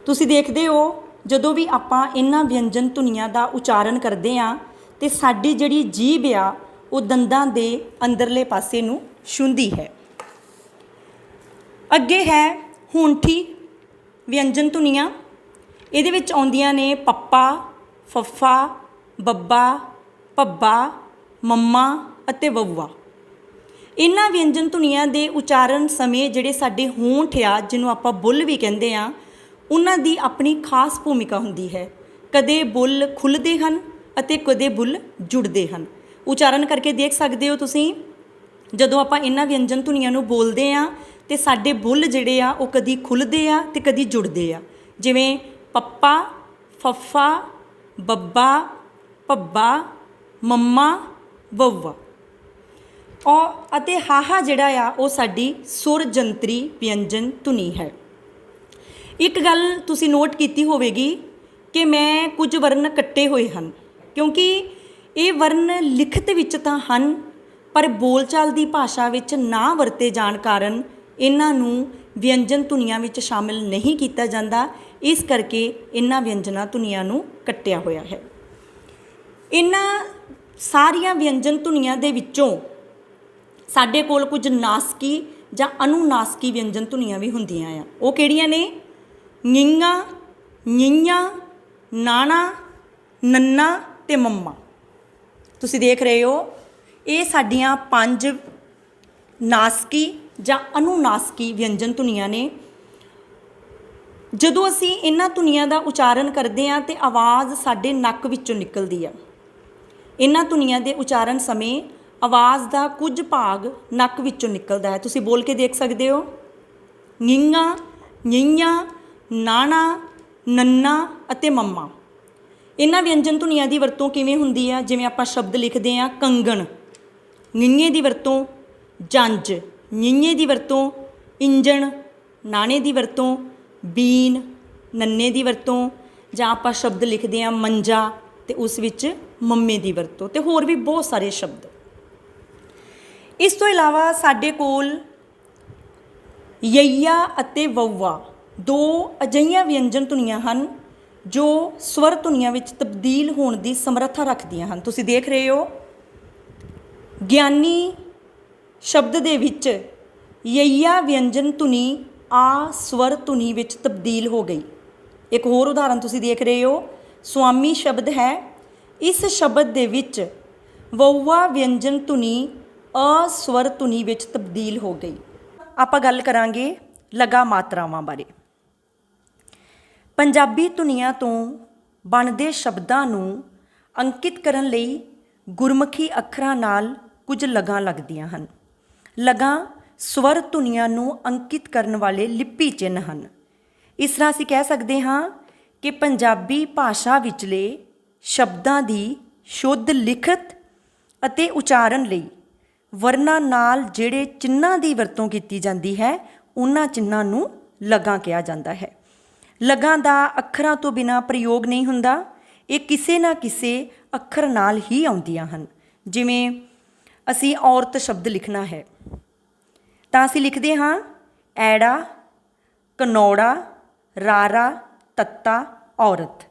ਤੁਸੀਂ ਦੇਖਦੇ ਹੋ ਜਦੋਂ ਵੀ ਆਪਾਂ ਇਹਨਾਂ ਵਿਅੰਜਨ ਧੁਨੀਆਂ ਦਾ ਉਚਾਰਨ ਕਰਦੇ ਹਾਂ ਤੇ ਸਾਡੀ ਜਿਹੜੀ ਜੀਭ ਆ ਉਹ ਦੰਦਾਂ ਦੇ ਅੰਦਰਲੇ ਪਾਸੇ ਨੂੰ ਛੂੰਹਦੀ ਹੈ। ਅੱਗੇ ਹੈ ਹੋਂਠੀ ਵਿਅੰਜਨ ਧੁਨੀਆਂ। ਇਹਦੇ ਵਿੱਚ ਆਉਂਦੀਆਂ ਨੇ ਪੱਪਾ, ਫੱਫਾ, ਬੱਬਾ, ਭੱਬਾ, ਮੰਮਾ ਅਤੇ ਵੱਵਾ। ਇਹਨਾਂ ਵਿਅੰਜਨ ਧੁਨੀਆਂ ਦੇ ਉਚਾਰਨ ਸਮੇਂ ਜਿਹੜੇ ਸਾਡੇ ਹੋਂਠ ਆ, ਜਿਹਨੂੰ ਆਪਾਂ ਬੁੱਲ ਵੀ ਕਹਿੰਦੇ ਆ, ਉਹਨਾਂ ਦੀ ਆਪਣੀ ਖਾਸ ਭੂਮਿਕਾ ਹੁੰਦੀ ਹੈ। ਕਦੇ ਬੁੱਲ ਖੁੱਲ੍ਹਦੇ ਹਨ ਅਤੇ ਕਦੇ ਬੁੱਲ ਜੁੜਦੇ ਹਨ। ਉਚਾਰਨ ਕਰਕੇ ਦੇਖ ਸਕਦੇ ਹੋ ਤੁਸੀਂ, ਜਦੋਂ ਆਪਾਂ ਇਹਨਾਂ ਵਿਅੰਜਨ ਧੁਨੀਆਂ ਨੂੰ ਬੋਲਦੇ ਹਾਂ ਤੇ ਸਾਡੇ ਬੁੱਲ ਜਿਹੜੇ ਆ ਉਹ ਕਦੀ ਖੁੱਲ੍ਹਦੇ ਆ ਤੇ ਕਦੀ ਜੁੜਦੇ ਆ। ਜਿਵੇਂ ਪੱਪਾ, ਫੱਫਾ, ਬੱਬਾ, ਭੱਬਾ, ਮੰਮਾ, ਵੱਵਾ। ਅਤੇ ਹਾਹਾ ਜਿਹੜਾ ਆ ਉਹ ਸਾਡੀ ਸੁਰ ਜੰਤਰੀ ਵਿਅੰਜਨ ਧੁਨੀ ਹੈ। ਇੱਕ ਗੱਲ ਤੁਸੀਂ ਨੋਟ ਕੀਤੀ ਹੋਵੇਗੀ ਕਿ ਮੈਂ ਕੁਝ ਵਰਨ ਕੱਟੇ ਹੋਏ ਹਨ, ਕਿਉਂਕਿ ਇਹ ਵਰਨ ਲਿਖਤ ਵਿੱਚ ਤਾਂ ਹਨ ਪਰ ਬੋਲਚਾਲ ਦੀ ਭਾਸ਼ਾ ਵਿੱਚ ਨਾ ਵਰਤੇ ਜਾਣ ਕਾਰਨ ਇਹਨਾਂ ਨੂੰ ਵਿਅੰਜਨ ਧੁਨੀਆਂ ਵਿੱਚ ਸ਼ਾਮਿਲ ਨਹੀਂ ਕੀਤਾ ਜਾਂਦਾ। ਇਸ ਕਰਕੇ ਇਹਨਾਂ ਵਿਅੰਜਨਾਂ ਧੁਨੀਆਂ ਨੂੰ ਕੱਟਿਆ ਹੋਇਆ ਹੈ। ਇਹਨਾਂ ਸਾਰੀਆਂ ਵਿਅੰਜਨ ਧੁਨੀਆਂ ਦੇ ਵਿੱਚੋਂ ਸਾਡੇ ਕੋਲ ਕੁਝ ਨਾਸਕੀ ਜਾਂ ਅਨੁਨਾਸਕੀ ਵਿਅੰਜਨ ਧੁਨੀਆਂ ਵੀ ਹੁੰਦੀਆਂ ਆ। ਉਹ ਕਿਹੜੀਆਂ ਨੇ? ঞ, ఞ, ਨਾਣਾ, ਨੰਨਾ ਅਤੇ ਮੰਮਾ। ਤੁਸੀਂ ਦੇਖ ਰਹੇ ਹੋ ਇਹ ਸਾਡੀਆਂ 5 ਨਾਸਕੀ ਜਾਂ ਅਨੁਨਾਸਕੀ ਵਿਅੰਜਨ ਧੁਨੀਆਂ ਨੇ। ਜਦੋਂ ਅਸੀਂ ਇਹਨਾਂ ਧੁਨੀਆਂ ਦਾ ਉਚਾਰਨ ਕਰਦੇ ਹਾਂ ਤਾਂ ਆਵਾਜ਼ ਸਾਡੇ ਨੱਕ ਵਿੱਚੋਂ ਨਿਕਲਦੀ ਆ। ਇਹਨਾਂ ਧੁਨੀਆਂ ਦੇ ਉਚਾਰਨ ਸਮੇਂ ਆਵਾਜ਼ ਦਾ ਕੁਝ ਭਾਗ ਨੱਕ ਵਿੱਚੋਂ ਨਿਕਲਦਾ ਹੈ। ਤੁਸੀਂ ਬੋਲ ਕੇ ਦੇਖ ਸਕਦੇ ਹੋ। ਞ, ఞ, ਨਾਣਾ, ਨੰਨਾ ਅਤੇ ਮੰਮਾ। ਇਹਨਾਂ ਵਿਅੰਜਨ ਧੁਨੀਆਂ ਦੀ ਵਰਤੋਂ ਕਿਵੇਂ ਹੁੰਦੀ ਆ? ਜਿਵੇਂ ਆਪਾਂ ਸ਼ਬਦ ਲਿਖਦੇ ਹਾਂ ਕੰਗਣ, ਞ ਦੀ ਵਰਤੋਂ ਜੰਝ, ಞ ਦੀ ਵਰਤੋਂ ਇੰਜਣ, ਨਾਣੇ ਦੀ ਵਰਤੋਂ ਬੀਨ, ਨੰਨੇ ਦੀ ਵਰਤੋਂ, ਜਾਂ ਆਪਾਂ ਸ਼ਬਦ ਲਿਖਦੇ ਹਾਂ ਮੰਜਾ ਅਤੇ ਉਸ ਵਿੱਚ ਮੰਮੇ ਦੀ ਵਰਤੋਂ, ਅਤੇ ਹੋਰ ਵੀ ਬਹੁਤ ਸਾਰੇ ਸ਼ਬਦ। ਇਸ ਤੋਂ ਇਲਾਵਾ ਸਾਡੇ ਕੋਲ ਯਈਆ ਅਤੇ ਵੱਵਾ 2 ਅਜਿਹੀਆਂ ਵਿਅੰਜਨ ਧੁਨੀਆਂ ਹਨ ਜੋ ਸਵਰ ਧੁਨੀਆਂ ਵਿੱਚ ਤਬਦੀਲ ਹੋਣ ਦੀ ਸਮਰੱਥਾ ਰੱਖਦੀਆਂ ਹਨ। ਤੁਸੀਂ ਦੇਖ ਰਹੇ ਹੋ ਗਿਆਨੀ ਸ਼ਬਦ ਦੇ ਵਿੱਚ ਯਈਆ ਵਿਅੰਜਨ ਧੁਨੀ ਆ ਸਵਰ ਧੁਨੀ ਵਿੱਚ ਤਬਦੀਲ ਹੋ ਗਈ। ਇੱਕ ਹੋਰ ਉਦਾਹਰਨ ਤੁਸੀਂ ਦੇਖ ਰਹੇ ਹੋ, ਸੁਆਮੀ ਸ਼ਬਦ ਹੈ। ਇਸ ਸ਼ਬਦ ਦੇ ਵਿੱਚ ਵੱਵਾ ਵਿਅੰਜਨ ਧੁਨੀ ਅਸਵਰ ਧੁਨੀ ਵਿੱਚ ਤਬਦੀਲ ਹੋ ਗਈ। ਆਪਾਂ ਗੱਲ ਕਰਾਂਗੇ ਲਗਾ ਮਾਤਰਾਵਾਂ ਬਾਰੇ। ਪੰਜਾਬੀ ਧੁਨੀਆਂ ਤੋਂ ਬਣਦੇ ਸ਼ਬਦਾਂ ਨੂੰ ਅੰਕਿਤ ਕਰਨ ਲਈ ਗੁਰਮੁਖੀ ਅੱਖਰਾਂ ਨਾਲ ਕੁਝ ਲਗਾਂ ਲੱਗਦੀਆਂ ਹਨ। ਲਗਾਂ ਸਵਰ ਧੁਨੀਆਂ ਨੂੰ ਅੰਕਿਤ ਕਰਨ ਵਾਲੇ ਲਿਪੀ ਚਿੰਨ੍ਹ ਹਨ। ਇਸ ਤਰ੍ਹਾਂ ਅਸੀਂ ਕਹਿ ਸਕਦੇ ਹਾਂ ਕਿ ਪੰਜਾਬੀ ਭਾਸ਼ਾ ਵਿਚਲੇ ਸ਼ਬਦਾਂ ਦੀ ਸ਼ੁੱਧ ਲਿਖਤ ਅਤੇ ਉਚਾਰਨ ਲਈ ਵਰਨਾਂ ਨਾਲ ਜਿਹੜੇ ਚਿੰਨ੍ਹਾਂ ਦੀ ਵਰਤੋਂ ਕੀਤੀ ਜਾਂਦੀ ਹੈ ਉਹਨਾਂ ਚਿੰਨ੍ਹਾਂ ਨੂੰ ਲਗਾਂ ਕਿਹਾ ਜਾਂਦਾ ਹੈ। ਲਗਾਂ ਦਾ ਅੱਖਰਾਂ ਤੋਂ ਬਿਨਾਂ ਪ੍ਰਯੋਗ ਨਹੀਂ ਹੁੰਦਾ। ਇਹ ਕਿਸੇ ਨਾ ਕਿਸੇ ਅੱਖਰ ਨਾਲ ਹੀ ਆਉਂਦੀਆਂ ਹਨ। ਜਿਵੇਂ ਅਸੀਂ ਔਰਤ ਸ਼ਬਦ ਲਿਖਣਾ ਹੈ ਤਾਂ ਅਸੀਂ ਲਿਖਦੇ ਹਾਂ ਐੜਾ, ਕਨੌੜਾ, ਰਾਰਾ, ਤੱਤਾ, ਔਰਤ।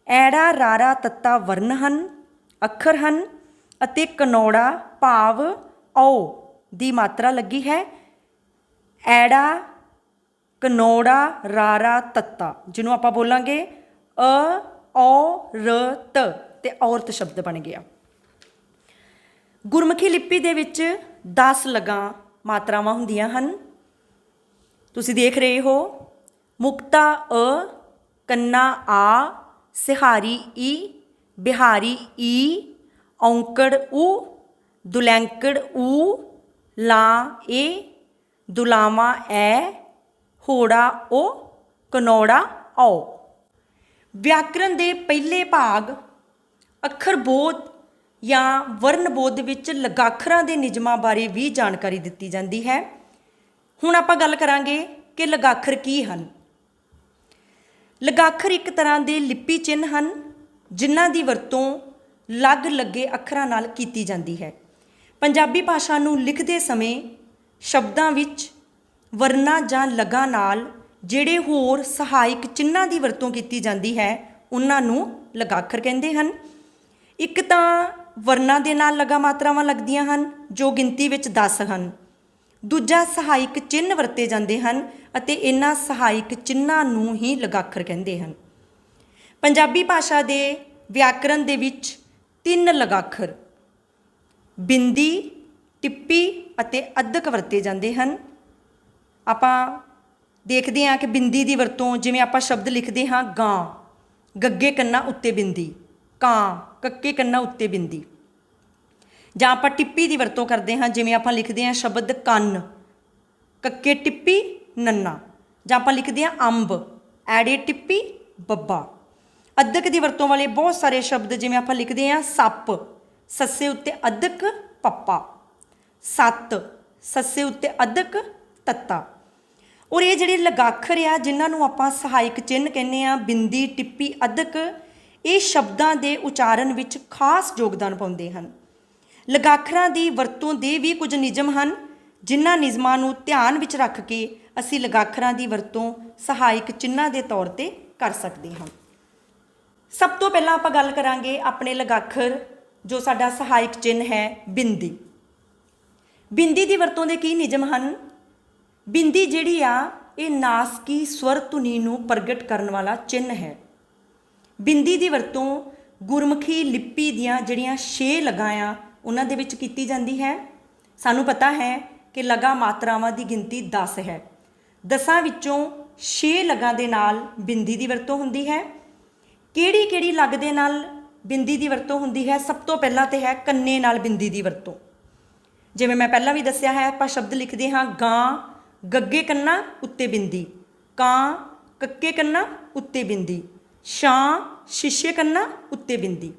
ਐੜਾ, ਰਾਰਾ, ਤੱਤਾ ਵਰਨ ਹਨ, ਅੱਖਰ ਹਨ ਅਤੇ ਕਨੌੜਾ ਭਾਵ ਔ ਦੀ ਮਾਤਰਾ ਲੱਗੀ ਹੈ। ਐੜਾ, ਕਨੌੜਾ, ਰਾਰਾ, ਤੱਤਾ ਜਿਹਨੂੰ ਆਪਾਂ ਬੋਲਾਂਗੇ ਅ, ਔ, ਰ, ਤ ਤੇ ਔਰਤ ਸ਼ਬਦ ਬਣ ਗਿਆ। ਗੁਰਮੁਖੀ ਲਿਪੀ ਦੇ ਵਿੱਚ 10 ਲਗਾਂ ਮਾਤਰਾਵਾਂ ਹੁੰਦੀਆਂ ਹਨ। ਤੁਸੀਂ ਦੇਖ ਰਹੇ ਹੋ ਮੁਕਤਾ ਅ, ਕੰਨਾ ਆ, ਸਿਹਾਰੀ ਈ, ਬਿਹਾਰੀ ਈ, ਔਂਕੜ ਊ, ਦੁਲੈਂਕੜ ਊ, ਲਾਂ ਏ, ਦੁਲਾਵਾਂ ਐ, ਹੋੜਾ ਓ, ਕਨੌੜਾ ਔ। ਵਿਆਕਰਨ ਦੇ ਪਹਿਲੇ ਭਾਗ ਅੱਖਰ ਬੋਧ ਜਾਂ ਵਰਨ ਬੋਧ ਵਿੱਚ ਲਗਾਖਰਾਂ ਦੇ ਨਿਯਮਾਂ ਬਾਰੇ ਵੀ ਜਾਣਕਾਰੀ ਦਿੱਤੀ ਜਾਂਦੀ ਹੈ। ਹੁਣ ਆਪਾਂ ਗੱਲ ਕਰਾਂਗੇ ਕਿ ਲਗਾਖਰ ਕੀ ਹਨ। ਲਗਾਖਰ ਇੱਕ ਤਰ੍ਹਾਂ ਦੇ ਲਿਪੀ ਚਿੰਨ੍ਹ ਹਨ ਜਿਨ੍ਹਾਂ ਦੀ ਵਰਤੋਂ ਲੱਗ ਲੱਗੇ ਅੱਖਰਾਂ ਨਾਲ ਕੀਤੀ ਜਾਂਦੀ ਹੈ। ਪੰਜਾਬੀ ਭਾਸ਼ਾ ਨੂੰ ਲਿਖਦੇ ਸਮੇਂ ਸ਼ਬਦਾਂ ਵਿੱਚ ਵਰਨਾਂ ਜਾਂ ਲਗਾਂ ਨਾਲ ਜਿਹੜੇ ਹੋਰ ਸਹਾਇਕ ਚਿੰਨ੍ਹਾਂ ਦੀ ਵਰਤੋਂ ਕੀਤੀ ਜਾਂਦੀ ਹੈ ਉਹਨਾਂ ਨੂੰ ਲਗਾਖਰ ਕਹਿੰਦੇ ਹਨ। ਇੱਕ ਤਾਂ ਵਰਨਾਂ ਦੇ ਨਾਲ ਲਗਾ ਮਾਤਰਾਵਾਂ ਲੱਗਦੀਆਂ ਹਨ ਜੋ ਗਿਣਤੀ ਵਿੱਚ 10 ਹਨ। ਦੂਜਾ ਸਹਾਇਕ ਚਿੰਨ੍ਹ ਵਰਤੇ ਜਾਂਦੇ ਹਨ ਅਤੇ ਇਹਨਾਂ ਸਹਾਇਕ ਚਿੰਨ੍ਹਾਂ ਨੂੰ ਹੀ ਲਗਾਖਰ ਕਹਿੰਦੇ ਹਨ। ਪੰਜਾਬੀ ਭਾਸ਼ਾ ਦੇ ਵਿਆਕਰਨ ਦੇ ਵਿੱਚ 3 ਲਗਾਖਰ ਬਿੰਦੀ, ਟਿੱਪੀ ਅਤੇ ਅੱਧਕ ਵਰਤੇ ਜਾਂਦੇ ਹਨ। ਆਪਾਂ ਦੇਖਦੇ ਹਾਂ ਕਿ ਬਿੰਦੀ ਦੀ ਵਰਤੋਂ ਜਿਵੇਂ ਆਪਾਂ ਸ਼ਬਦ ਲਿਖਦੇ ਹਾਂ ਗਾਂ, ਗੱਗੇ ਕੰਨਾਂ ਉੱਤੇ ਬਿੰਦੀ, ਕਾਂ, ਕੱਕੇ ਕੰਨਾਂ ਉੱਤੇ ਬਿੰਦੀ। ਜਾਂ ਆਪਾਂ ਟਿੱਪੀ ਦੀ ਵਰਤੋਂ ਕਰਦੇ ਹਾਂ ਜਿਵੇਂ ਆਪਾਂ ਲਿਖਦੇ ਹਾਂ ਸ਼ਬਦ ਕੰਨ, ਕੱਕੇ ਟਿੱਪੀ ਨੰਨਾ। ਜਾਂ ਆਪਾਂ ਲਿਖਦੇ ਹਾਂ ਅੰਬ, ਐੜੇ ਟਿੱਪੀ ਬੱਬਾ। ਅੱਧਕ ਦੀ ਵਰਤੋਂ ਵਾਲੇ ਬਹੁਤ ਸਾਰੇ ਸ਼ਬਦ ਜਿਵੇਂ ਆਪਾਂ ਲਿਖਦੇ ਹਾਂ ਸੱਪ, ਸੱਸੇ ਉੱਤੇ ਅੱਧਕ ਪੱਪਾ, ਸੱਤ, ਸੱਸੇ ਉੱਤੇ ਅੱਧਕ ਤੱਤਾ। ਔਰ ਇਹ ਜਿਹੜੇ ਲਗਾਖਰ ਆ ਜਿਨ੍ਹਾਂ ਨੂੰ ਆਪਾਂ ਸਹਾਇਕ ਚਿੰਨ੍ਹ ਕਹਿੰਦੇ ਹਾਂ ਬਿੰਦੀ, ਟਿੱਪੀ, ਅੱਧਕ, ਇਹ ਸ਼ਬਦਾਂ ਦੇ ਉਚਾਰਨ ਵਿੱਚ ਖਾਸ ਯੋਗਦਾਨ ਪਾਉਂਦੇ ਹਨ। ਲਗਾਖਰਾਂ ਦੀ ਵਰਤੋਂ ਦੇ ਵੀ ਕੁਝ ਨਿਯਮ ਹਨ ਜਿਨ੍ਹਾਂ ਨਿਯਮਾਂ ਨੂੰ ਧਿਆਨ ਵਿੱਚ ਰੱਖ ਕੇ ਅਸੀਂ ਲਗਾਖਰਾਂ ਦੀ ਵਰਤੋਂ ਸਹਾਇਕ ਚਿੰਨ੍ਹਾਂ ਦੇ ਤੌਰ 'ਤੇ ਕਰ ਸਕਦੇ ਹਾਂ। ਸਭ ਤੋਂ ਪਹਿਲਾਂ ਆਪਾਂ ਗੱਲ ਕਰਾਂਗੇ ਆਪਣੇ ਲਗਾਖਰ ਜੋ ਸਾਡਾ ਸਹਾਇਕ ਚਿੰਨ੍ਹ ਹੈ ਬਿੰਦੀ। ਬਿੰਦੀ ਦੀ ਵਰਤੋਂ ਦੇ ਕੀ ਨਿਯਮ ਹਨ? ਬਿੰਦੀ ਜਿਹੜੀ ਆ ਇਹ ਨਾਸਕੀ ਸਵਰ ਧੁਨੀ ਨੂੰ ਪ੍ਰਗਟ ਕਰਨ ਵਾਲਾ ਚਿੰਨ੍ਹ ਹੈ। ਬਿੰਦੀ ਦੀ ਵਰਤੋਂ ਗੁਰਮੁਖੀ ਲਿਪੀ ਦੀਆਂ ਜਿਹੜੀਆਂ 6 ਲਗਾਂ ਆ ਉਹਨਾਂ ਦੇ ਵਿੱਚ ਕੀਤੀ ਜਾਂਦੀ ਹੈ। ਸਾਨੂੰ ਪਤਾ ਹੈ ਕਿ ਲਗਾ ਮਾਤਰਾਵਾਂ ਦੀ ਗਿਣਤੀ 10 ਹੈ। 10 ਵਿੱਚੋਂ 6 ਲਗਾਂ ਦੇ ਨਾਲ ਬਿੰਦੀ ਦੀ ਵਰਤੋਂ ਹੁੰਦੀ ਹੈ। ਕਿਹੜੀ ਕਿਹੜੀ ਲਗ ਦੇ ਨਾਲ ਬਿੰਦੀ ਦੀ ਵਰਤੋਂ ਹੁੰਦੀ ਹੈ? ਸਭ ਤੋਂ ਪਹਿਲਾਂ ਤੇ ਹੈ ਕੰਨੇ ਨਾਲ ਬਿੰਦੀ ਦੀ ਵਰਤੋਂ। ਜਿਵੇਂ ਮੈਂ ਪਹਿਲਾਂ ਵੀ ਦੱਸਿਆ ਹੈ ਆਪਾਂ ਸ਼ਬਦ ਲਿਖਦੇ ਹਾਂ ਗਾਂ, ਗੱਗੇ ਕੰਨਾਂ ਉੱਤੇ ਬਿੰਦੀ, ਕਾਂ, ਕੱਕੇ ਕੰਨਾਂ ਉੱਤੇ ਬਿੰਦੀ, ਛਾਂ, ਸ਼ੀਸ਼ੇ ਕੰਨਾਂ ਉੱਤੇ ਬਿੰਦੀ।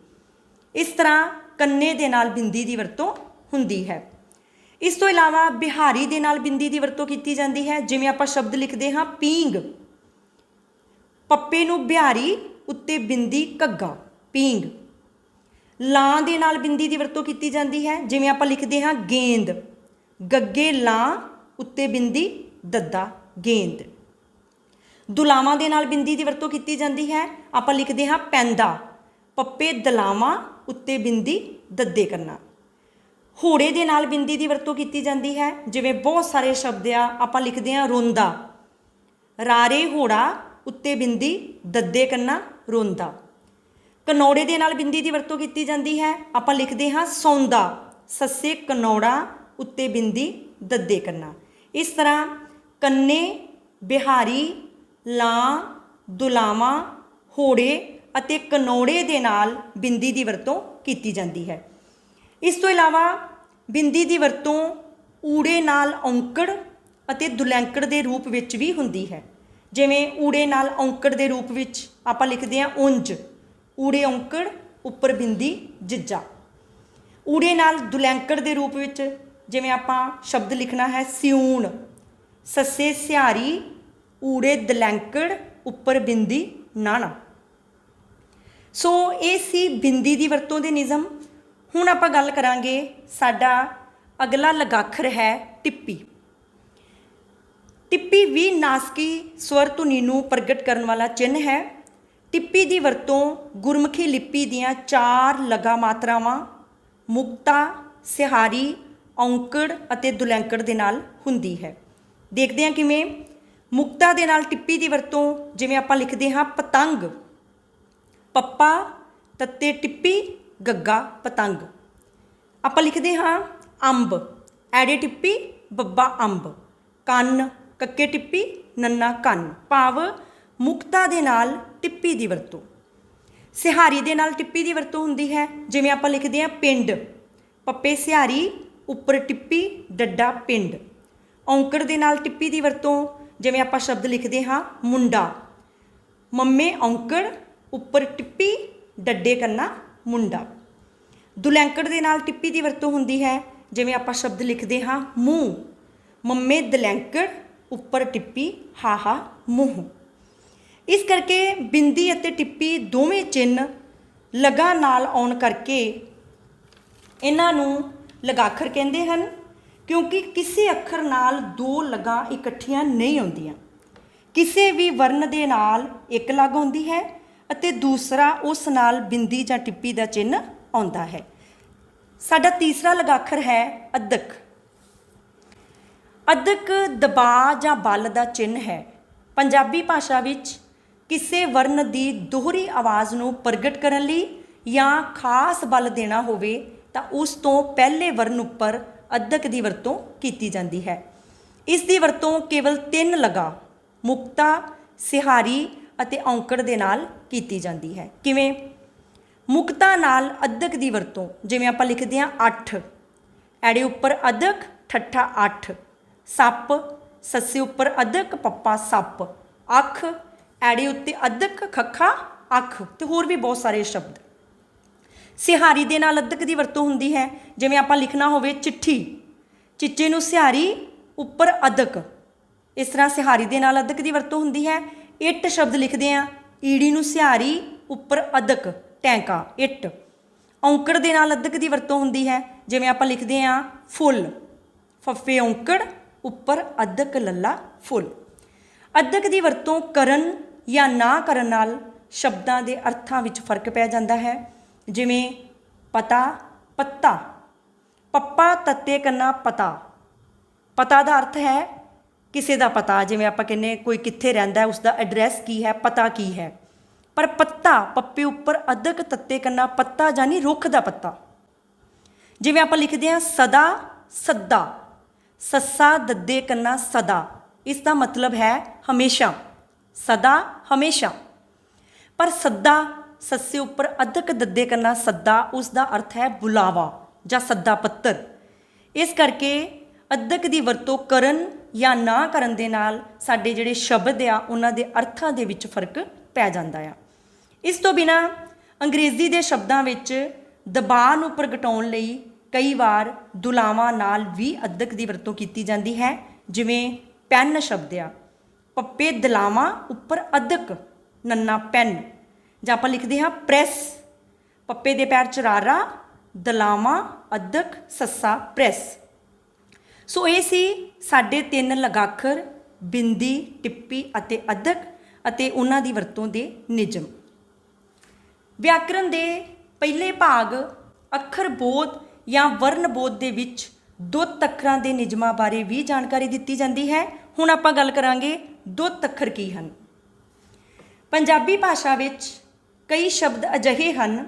ਇਸ ਤਰ੍ਹਾਂ ਕੰਨੇ ਦੇ ਨਾਲ ਬਿੰਦੀ ਦੀ ਵਰਤੋਂ ਹੁੰਦੀ ਹੈ। ਇਸ ਤੋਂ ਇਲਾਵਾ ਬਿਹਾਰੀ ਦੇ ਨਾਲ ਬਿੰਦੀ ਦੀ ਵਰਤੋਂ ਕੀਤੀ ਜਾਂਦੀ ਹੈ। ਜਿਵੇਂ ਆਪਾਂ ਸ਼ਬਦ ਲਿਖਦੇ ਹਾਂ ਪੀਂਗ, ਪੱਪੇ ਨੂੰ ਬਿਹਾਰੀ ਉੱਤੇ ਬਿੰਦੀ ਘੱਗਾ, ਪੀਂਗ। ਲਾਂ ਦੇ ਨਾਲ ਬਿੰਦੀ ਦੀ ਵਰਤੋਂ ਕੀਤੀ ਜਾਂਦੀ ਹੈ। ਜਿਵੇਂ ਆਪਾਂ ਲਿਖਦੇ ਹਾਂ ਗੇਂਦ, ਗੱਗੇ ਲਾਂ ਉੱਤੇ ਬਿੰਦੀ ਦੱਦਾ, ਗੇਂਦ। ਦੁਲਾਵਾਂ ਦੇ ਨਾਲ ਬਿੰਦੀ ਦੀ ਵਰਤੋਂ ਕੀਤੀ ਜਾਂਦੀ ਹੈ। ਆਪਾਂ ਲਿਖਦੇ ਹਾਂ ਪੈਂਦਾ, ਪੱਪੇ ਦਲਾਵਾਂ ਉੱਤੇ ਬਿੰਦੀ ਦੱਦੇ ਕਰਨਾ। ਹੋੜੇ ਦੇ ਨਾਲ ਬਿੰਦੀ ਦੀ ਵਰਤੋਂ ਕੀਤੀ ਜਾਂਦੀ ਹੈ। ਜਿਵੇਂ ਬਹੁਤ ਸਾਰੇ ਸ਼ਬਦ ਆ ਆਪਾਂ ਲਿਖਦੇ ਹਾਂ ਰੋਂਦਾ, ਰਾਰੇ ਹੋੜਾ ਉੱਤੇ ਬਿੰਦੀ ਦੱਦੇ ਕਰਨਾ, ਰੋਂਦਾ। ਕਨੌੜੇ ਦੇ ਨਾਲ ਬਿੰਦੀ ਦੀ ਵਰਤੋਂ ਕੀਤੀ ਜਾਂਦੀ ਹੈ। ਆਪਾਂ ਲਿਖਦੇ ਹਾਂ ਸੌਂਦਾ, ਸੱਸੇ ਕਨੌੜਾ ਉੱਤੇ ਬਿੰਦੀ ਦੱਦੇ ਕਰਨਾ। ਇਸ ਤਰ੍ਹਾਂ ਕੰਨੇ, ਬਿਹਾਰੀ, ਲਾਂ, ਦੁਲਾਵਾਂ, ਹੋੜੇ ਅਤੇ ਕਨੌੜੇ ਦੇ ਨਾਲ ਬਿੰਦੀ ਦੀ ਵਰਤੋਂ ਕੀਤੀ ਜਾਂਦੀ ਹੈ। ਇਸ ਤੋਂ ਇਲਾਵਾ ਬਿੰਦੀ ਦੀ ਵਰਤੋਂ ਊੜੇ ਨਾਲ ਔਂਕੜ ਅਤੇ ਦੁਲੈਂਕੜ ਦੇ ਰੂਪ ਵਿੱਚ ਵੀ ਹੁੰਦੀ ਹੈ। ਜਿਵੇਂ ਊੜੇ ਨਾਲ ਔਂਕੜ ਦੇ ਰੂਪ ਵਿੱਚ ਆਪਾਂ ਲਿਖਦੇ ਹਾਂ ਉਂਝ, ਊੜੇ ਔਂਕੜ ਉੱਪਰ ਬਿੰਦੀ ਜੱਜਾ। ਊੜੇ ਨਾਲ ਦੁਲੈਂਕੜ ਦੇ ਰੂਪ ਵਿੱਚ ਜਿਵੇਂ ਆਪਾਂ ਸ਼ਬਦ ਲਿਖਣਾ ਹੈ ਸਿਊਣ, ਸੱਸੇ ਸਿਹਾਰੀ, ਊੜੇ ਦਲੈਂਕੜ ਉੱਪਰ ਬਿੰਦੀ ਨਾਣਾ। ਸੋ ਇਹ ਸੀ ਬਿੰਦੀ ਦੀ ਵਰਤੋਂ ਦੇ ਨਿਯਮ। ਹੁਣ ਆਪਾਂ ਗੱਲ ਕਰਾਂਗੇ, ਸਾਡਾ ਅਗਲਾ ਲਗਾਖਰ ਹੈ ਟਿੱਪੀ। ਟਿੱਪੀ ਵੀ ਨਾਸਕੀ ਸਵਰ ਧੁਨੀ ਨੂੰ ਪ੍ਰਗਟ ਕਰਨ ਵਾਲਾ ਚਿੰਨ੍ਹ ਹੈ। ਟਿੱਪੀ ਦੀ ਵਰਤੋਂ ਗੁਰਮੁਖੀ ਲਿਪੀ ਦੀਆਂ 4 ਲਗਾ ਮਾਤਰਾਵਾਂ ਮੁਕਤਾ, ਸਿਹਾਰੀ, ਔਂਕੜ ਅਤੇ ਦੁਲੈਂਕੜ ਦੇ ਨਾਲ ਹੁੰਦੀ ਹੈ। ਦੇਖਦੇ ਹਾਂ ਕਿਵੇਂ। ਮੁਕਤਾ ਦੇ ਨਾਲ ਟਿੱਪੀ ਦੀ ਵਰਤੋਂ ਜਿਵੇਂ ਆਪਾਂ ਲਿਖਦੇ ਹਾਂ ਪਤੰਗ, ਪੱਪਾ ਤੱਤੇ ਟਿੱਪੀ ਗੱਗਾ ਪਤੰਗ। ਆਪਾਂ ਲਿਖਦੇ ਹਾਂ ਅੰਬ, ਐੜੇ ਟਿੱਪੀ ਬੱਬਾ ਅੰਬ। ਕੰਨ, ਕੱਕੇ ਟਿੱਪੀ ਨੰਨਾ ਕੰਨ। ਭਾਵ ਮੁਕਤਾ ਦੇ ਨਾਲ ਟਿੱਪੀ ਦੀ ਵਰਤੋਂ। ਸਿਹਾਰੀ ਦੇ ਨਾਲ ਟਿੱਪੀ ਦੀ ਵਰਤੋਂ ਹੁੰਦੀ ਹੈ। ਜਿਵੇਂ ਆਪਾਂ ਲਿਖਦੇ ਹਾਂ ਪਿੰਡ, ਪੱਪੇ ਸਿਹਾਰੀ ਉੱਪਰ ਟਿੱਪੀ ਡੱਡਾ ਪਿੰਡ। ਔਂਕੜ ਦੇ ਨਾਲ ਟਿੱਪੀ ਦੀ ਵਰਤੋਂ ਜਿਵੇਂ ਆਪਾਂ ਸ਼ਬਦ ਲਿਖਦੇ ਹਾਂ ਮੁੰਡਾ, ਮੰਮੇ ਔਂਕੜ ਉੱਪਰ ਟਿੱਪੀ ਡੱਡੇ ਕੰਨਾ ਮੁੰਡਾ। ਦੁਲੈਂਕੜ ਦੇ ਨਾਲ ਟਿੱਪੀ ਦੀ ਵਰਤੋਂ ਹੁੰਦੀ ਹੈ। ਜਿਵੇਂ ਆਪਾਂ ਸ਼ਬਦ ਲਿਖਦੇ ਹਾਂ ਮੂੰਹ, ਮੰਮੇ ਦਲੈਂਕੜ ਉੱਪਰ ਟਿੱਪੀ ਹਾਹਾ ਮੂੰਹ। ਇਸ ਕਰਕੇ ਬਿੰਦੀ ਅਤੇ ਟਿੱਪੀ ਦੋਵੇਂ ਚਿੰਨ੍ਹ ਲਗਾ ਨਾਲ ਆਉਣ ਕਰਕੇ ਇਹਨਾਂ ਨੂੰ ਲਗਾਖਰ ਕਹਿੰਦੇ ਹਨ, ਕਿਉਂਕਿ ਕਿਸੇ ਅੱਖਰ ਨਾਲ 2 ਲਗਾਂ ਇਕੱਠੀਆਂ ਨਹੀਂ ਆਉਂਦੀਆਂ। ਕਿਸੇ ਵੀ ਵਰਨ ਦੇ ਨਾਲ ਇੱਕ ਲਗ ਆਉਂਦੀ ਹੈ ਅਤੇ ਦੂਸਰਾ ਉਸ ਨਾਲ ਬਿੰਦੀ ਜਾਂ ਟਿੱਪੀ ਦਾ ਚਿੰਨ੍ਹ ਆਉਂਦਾ ਹੈ। ਸਾਡਾ ਤੀਸਰਾ ਲਗਾਖਰ ਹੈ ਅੱਧਕ। ਅੱਧਕ ਦਬਾਅ ਜਾਂ ਬਲ ਦਾ ਚਿੰਨ੍ਹ ਹੈ। ਪੰਜਾਬੀ ਭਾਸ਼ਾ ਵਿੱਚ ਕਿਸੇ ਵਰਨ ਦੀ ਦੋਹਰੀ ਆਵਾਜ਼ ਨੂੰ ਪ੍ਰਗਟ ਕਰਨ ਲਈ ਜਾਂ ਖਾਸ ਬਲ ਦੇਣਾ ਹੋਵੇ ਤਾਂ ਉਸ ਤੋਂ ਪਹਿਲੇ ਵਰਨ ਉੱਪਰ ਅੱਧਕ ਦੀ ਵਰਤੋਂ ਕੀਤੀ ਜਾਂਦੀ ਹੈ। ਇਸ ਦੀ ਵਰਤੋਂ ਕੇਵਲ 3 ਲਗਾਂ ਮੁਕਤਾ, ਸਿਹਾਰੀ ਅਤੇ ਔਂਕੜ ਦੇ ਨਾਲ ਕੀਤੀ ਜਾਂਦੀ ਹੈ। ਕਿਵੇਂ? ਮੁਕਤਾ ਨਾਲ ਅੱਧਕ ਦੀ ਵਰਤੋਂ ਜਿਵੇਂ ਆਪਾਂ ਲਿਖਦੇ ਹਾਂ 8, ਐੜੇ ਉੱਪਰ ਅੱਧਕ ਠੱਠਾ 8। ਸੱਪ, ਸੱਸੇ ਉੱਪਰ ਅੱਧਕ ਪੱਪਾ ਸੱਪ। ਅੱਖ, ਐੜੇ ਉੱਤੇ ਅੱਧਕ ਖੱਖਾ ਅੱਖ, ਤੇ ਹੋਰ ਵੀ ਬਹੁਤ ਸਾਰੇ ਸ਼ਬਦ। ਸਿਹਾਰੀ ਦੇ ਨਾਲ ਅੱਧਕ ਦੀ ਵਰਤੋਂ ਹੁੰਦੀ ਹੈ। ਜਿਵੇਂ ਆਪਾਂ ਲਿਖਣਾ ਹੋਵੇ ਚਿੱਠੀ, ਚਿੱਚੇ ਨੂੰ ਸਿਹਾਰੀ ਉੱਪਰ ਅੱਧਕ। ਇਸ ਤਰ੍ਹਾਂ ਸਿਹਾਰੀ ਦੇ ਨਾਲ ਅੱਧਕ ਦੀ ਵਰਤੋਂ ਹੁੰਦੀ ਹੈ। ਇੱਟ ਸ਼ਬਦ ਲਿਖਦੇ ਹਾਂ, ਈੜੀ ਨੂੰ ਸਿਹਾਰੀ ਉੱਪਰ ਅੱਧਕ ਟੈਂਕਾ ਇੱਟ। ਔਂਕੜ ਦੇ ਨਾਲ ਅੱਧਕ ਦੀ ਵਰਤੋਂ ਹੁੰਦੀ ਹੈ। ਜਿਵੇਂ ਆਪਾਂ ਲਿਖਦੇ ਹਾਂ ਫੁੱਲ, ਫੱਫੇ ਔਂਕੜ ਉੱਪਰ ਅੱਧਕ ਲੱਲਾ ਫੁੱਲ। ਅੱਧਕ ਦੀ ਵਰਤੋਂ ਕਰਨ ਜਾਂ ਨਾ ਕਰਨ ਨਾਲ ਸ਼ਬਦਾਂ ਦੇ ਅਰਥਾਂ ਵਿੱਚ ਫਰਕ ਪੈ ਜਾਂਦਾ ਹੈ। ਜਿਵੇਂ ਪਤਾ, ਪੱਤਾ। ਪੱਪਾ ਤੱਤੇ ਕੰਨਾ ਪਤਾ। ਪਤਾ ਦਾ ਅਰਥ ਹੈ ਕਿਸੇ ਦਾ ਪਤਾ, ਜਿਵੇਂ ਆਪਾਂ ਕਹਿੰਦੇ ਕੋਈ ਕਿੱਥੇ ਰਹਿੰਦਾ, ਉਸ ਦਾ ਐਡਰੈਸ ਕੀ ਹੈ, ਪਤਾ ਕੀ ਹੈ। ਪਰ ਪੱਤਾ, ਪੱਪੇ ਉੱਪਰ ਅੱਧਕ ਤੱਤੇ ਕੰਨਾ ਪੱਤਾ ਜਾਨੀ ਰੁੱਖ ਦਾ ਪੱਤਾ। ਜਿਵੇਂ ਆਪਾਂ ਲਿਖਦੇ ਹਾਂ ਸਦਾ, ਸੱਦਾ। ਸੱਸਾ ਦੱਦੇ ਕੰਨਾ ਸਦਾ, ਇਸ ਦਾ ਮਤਲਬ ਹੈ ਹਮੇਸ਼ਾ, ਸਦਾ ਹਮੇਸ਼ਾ। ਪਰ ਸੱਦਾ, ਸੱਸੇ ਉੱਪਰ ਅੱਧਕ ਦੱਦੇ ਕੰਨਾ ਸੱਦਾ, ਉਸ ਦਾ ਅਰਥ ਹੈ ਬੁਲਾਵਾ ਜਾਂ ਸੱਦਾ ਪੱਤਰ। ਇਸ ਕਰਕੇ ਅੱਧਕ ਦੀ ਵਰਤੋਂ ਕਰਨ ਜਾਂ ਨਾ ਕਰਨ ਦੇ ਨਾਲ ਸਾਡੇ ਜਿਹੜੇ ਸ਼ਬਦ ਆ ਉਹਨਾਂ ਦੇ ਅਰਥਾਂ ਦੇ ਵਿੱਚ ਫਰਕ ਪੈ ਜਾਂਦਾ ਆ। ਇਸ ਤੋਂ ਬਿਨਾਂ ਅੰਗਰੇਜ਼ੀ ਦੇ ਸ਼ਬਦਾਂ ਵਿੱਚ ਦਬਾਅ ਨੂੰ ਪ੍ਰਗਟਾਉਣ ਲਈ ਕਈ ਵਾਰ ਦੁਲਾਵਾਂ ਨਾਲ ਵੀ ਅੱਧਕ ਦੀ ਵਰਤੋਂ ਕੀਤੀ ਜਾਂਦੀ ਹੈ। ਜਿਵੇਂ ਪੈਨ ਸ਼ਬਦ ਆ, ਪੱਪੇ ਦਲਾਵਾਂ ਉੱਪਰ ਅੱਧਕ ਨੰਨਾ ਪੈਨ। ਜਾਂ ਆਪਾਂ ਲਿਖਦੇ ਹਾਂ ਪ੍ਰੈਸ, ਪੱਪੇ ਦੇ ਪੈਰ ਚਰਾਰਾ, ਦਲਾਵਾਂ ਅੱਧਕ ਸੱਸਾ ਪ੍ਰੈਸ। ਸੋ ਇਹ ਸੀ ਸਾਡੇ 3 ਲਗਾਖਰ ਬਿੰਦੀ, ਟਿੱਪੀ ਅਤੇ ਅੱਧਕ ਅਤੇ ਉਹਨਾਂ ਦੀ ਵਰਤੋਂ ਦੇ ਨਿਯਮ। ਵਿਆਕਰਣ ਦੇ ਪਹਿਲੇ ਭਾਗ ਅੱਖਰ ਬੋਧ ਜਾਂ ਵਰਨ ਬੋਧ ਦੇ ਵਿੱਚ ਦੁੱਤ ਅੱਖਰਾਂ ਦੇ ਨਿਯਮਾਂ ਬਾਰੇ ਵੀ ਜਾਣਕਾਰੀ ਦਿੱਤੀ ਜਾਂਦੀ ਹੈ। ਹੁਣ ਆਪਾਂ ਗੱਲ ਕਰਾਂਗੇ ਦੁੱਤ ਅੱਖਰ ਕੀ ਹਨ। ਪੰਜਾਬੀ ਭਾਸ਼ਾ ਵਿੱਚ ਕਈ ਸ਼ਬਦ ਅਜਿਹੇ ਹਨ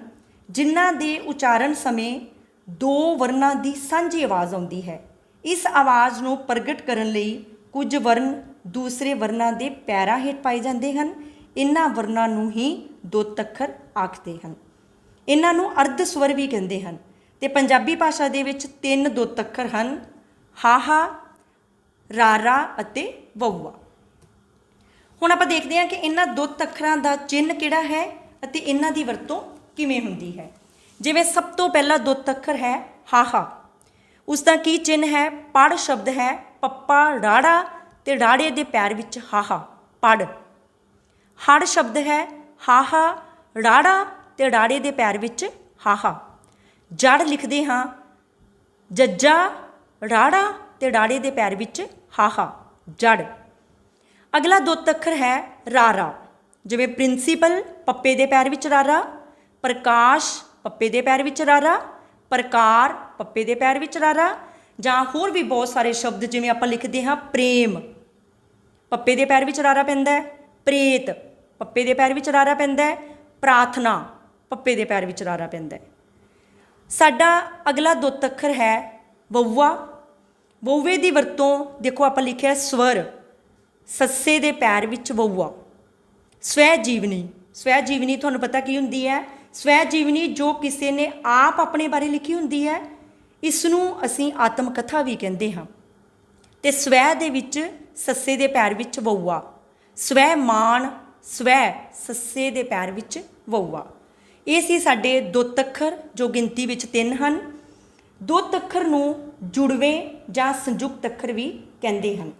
ਜਿਨ੍ਹਾਂ ਦੇ ਉਚਾਰਨ ਸਮੇਂ ਦੋ ਵਰਨਾਂ ਦੀ ਸਾਂਝੀ ਆਵਾਜ਼ ਆਉਂਦੀ ਹੈ। ਇਸ ਆਵਾਜ਼ ਨੂੰ ਪ੍ਰਗਟ ਕਰਨ ਲਈ ਕੁਝ ਵਰਨ ਦੂਸਰੇ ਵਰਨਾਂ ਦੇ ਪੈਰਾਂ ਹੇਠ ਪਾਏ ਜਾਂਦੇ ਹਨ। ਇਹਨਾਂ ਵਰਨਾਂ ਨੂੰ ਹੀ ਦੁੱਤ ਅੱਖਰ ਆਖਦੇ ਹਨ। ਇਹਨਾਂ ਨੂੰ ਅਰਧ ਸਵਰ ਵੀ ਕਹਿੰਦੇ ਹਨ। ਤੇ ਪੰਜਾਬੀ ਭਾਸ਼ਾ ਦੇ ਵਿੱਚ 3 ਦੁੱਤ ਅੱਖਰ ਹਨ, ਹਾਹਾ, ਰਾਰਾ ਅਤੇ ਵਊਆ। ਹੁਣ ਆਪਾਂ ਦੇਖਦੇ ਹਾਂ ਕਿ ਇਹਨਾਂ ਦੁੱਤ ਅੱਖਰਾਂ ਦਾ ਚਿੰਨ੍ਹ ਕਿਹੜਾ ਹੈ ਅਤੇ ਇਹਨਾਂ ਦੀ ਵਰਤੋਂ ਕਿਵੇਂ ਹੁੰਦੀ ਹੈ। ਜਿਵੇਂ ਸਭ ਤੋਂ ਪਹਿਲਾ ਦੁੱਤ ਅੱਖਰ ਹੈ ਹਾਹਾ, ਉਸ ਦਾ ਕੀ ਚਿੰਨ੍ਹ ਹੈ? ਪੜ ਸ਼ਬਦ ਹੈ, ਪੱਪਾ ਰਾੜਾ ਤੇ ਰਾੜੇ ਦੇ ਪੈਰ ਵਿੱਚ ਹਾਹਾ, ਪੜ। ਹੜ ਸ਼ਬਦ ਹੈ, ਹਾਹਾ, ਰਾੜਾ ਤੇ ਰਾੜੇ ਦੇ ਪੈਰ ਵਿੱਚ ਹਾਹਾ। ਜੜ ਲਿਖਦੇ ਹਾਂ, ਜੱਜਾ, ਰਾੜਾ ਤੇ ਰਾੜੇ ਦੇ ਪੈਰ ਵਿੱਚ ਹਾਹਾ, ਜੜ। ਅਗਲਾ ਦੁੱਤ ਅੱਖਰ ਹੈ ਰਾਰਾ, ਜਿਵੇਂ ਪ੍ਰਿੰਸੀਪਲ, ਪੱਪੇ ਦੇ ਪੈਰ ਵਿੱਚ ਰਾਰਾ, ਪ੍ਰਕਾਸ਼, ਪੱਪੇ ਦੇ ਪੈਰ ਵਿੱਚ ਰਾਰਾ, ਪ੍ਰਕਾਰ, ਪੱਪੇ ਦੇ ਪੈਰ ਵਿੱਚ ਰਾਰਾ। ਜਾਂ ਹੋਰ ਵੀ ਬਹੁਤ ਸਾਰੇ ਸ਼ਬਦ, ਜਿਵੇਂ ਆਪਾਂ ਲਿਖਦੇ ਹਾਂ ਪ੍ਰੇਮ, ਪੱਪੇ ਦੇ ਪੈਰ ਵਿੱਚ ਰਾਰਾ ਪੈਂਦਾ ਹੈ, ਪ੍ਰੇਤ, ਪੱਪੇ ਦੇ ਪੈਰ ਵਿੱਚ ਰਾਰਾ ਪੈਂਦਾ ਹੈ, ਪ੍ਰਾਰਥਨਾ, ਪੱਪੇ ਦੇ ਪੈਰ ਵਿੱਚ ਰਾਰਾ ਪੈਂਦਾ ਹੈ। ਸਾਡਾ ਅਗਲਾ ਦੁੱਤ ਅੱਖਰ ਹੈ ਵਊਆ। ਵਊਏ ਦੀ ਵਰਤੋਂ ਦੇਖੋ, ਆਪਾਂ ਲਿਖਿਆ ਸਵਰ, ਸੱਸੇ ਦੇ ਪੈਰ ਵਿੱਚ ਵਊਆ। ਸਵੈ ਜੀਵਨੀ, ਸਵੈ ਜੀਵਨੀ ਤੁਹਾਨੂੰ ਪਤਾ ਕੀ ਹੁੰਦੀ ਹੈ? ਸਵੈ ਜੀਵਨੀ ਜੋ ਕਿਸੇ ਨੇ ਆਪ ਆਪਣੇ ਬਾਰੇ ਲਿਖੀ ਹੁੰਦੀ ਹੈ, ਇਸ ਨੂੰ ਅਸੀਂ ਆਤਮ ਕਥਾ ਵੀ ਕਹਿੰਦੇ ਹਾਂ। ਤੇ ਸਵੈ ਦੇ ਵਿੱਚ ਸੱਸੇ ਦੇ ਪੈਰ ਵਿੱਚ ਵਊਆ। ਸਵੈ ਮਾਣ, ਸਵੈ ਸੱਸੇ ਦੇ ਪੈਰ ਵਿੱਚ ਵਊਆ। ਇਹ ਸੀ ਸਾਡੇ ਦੁੱਤ ਅੱਖਰ ਜੋ ਗਿਣਤੀ ਵਿੱਚ 3 ਹਨ। ਦੁੱਤ ਅੱਖਰ ਨੂੰ ਜੁੜਵੇਂ ਜਾਂ ਸੰਯੁਕਤ ਅੱਖਰ ਵੀ ਕਹਿੰਦੇ ਹਨ।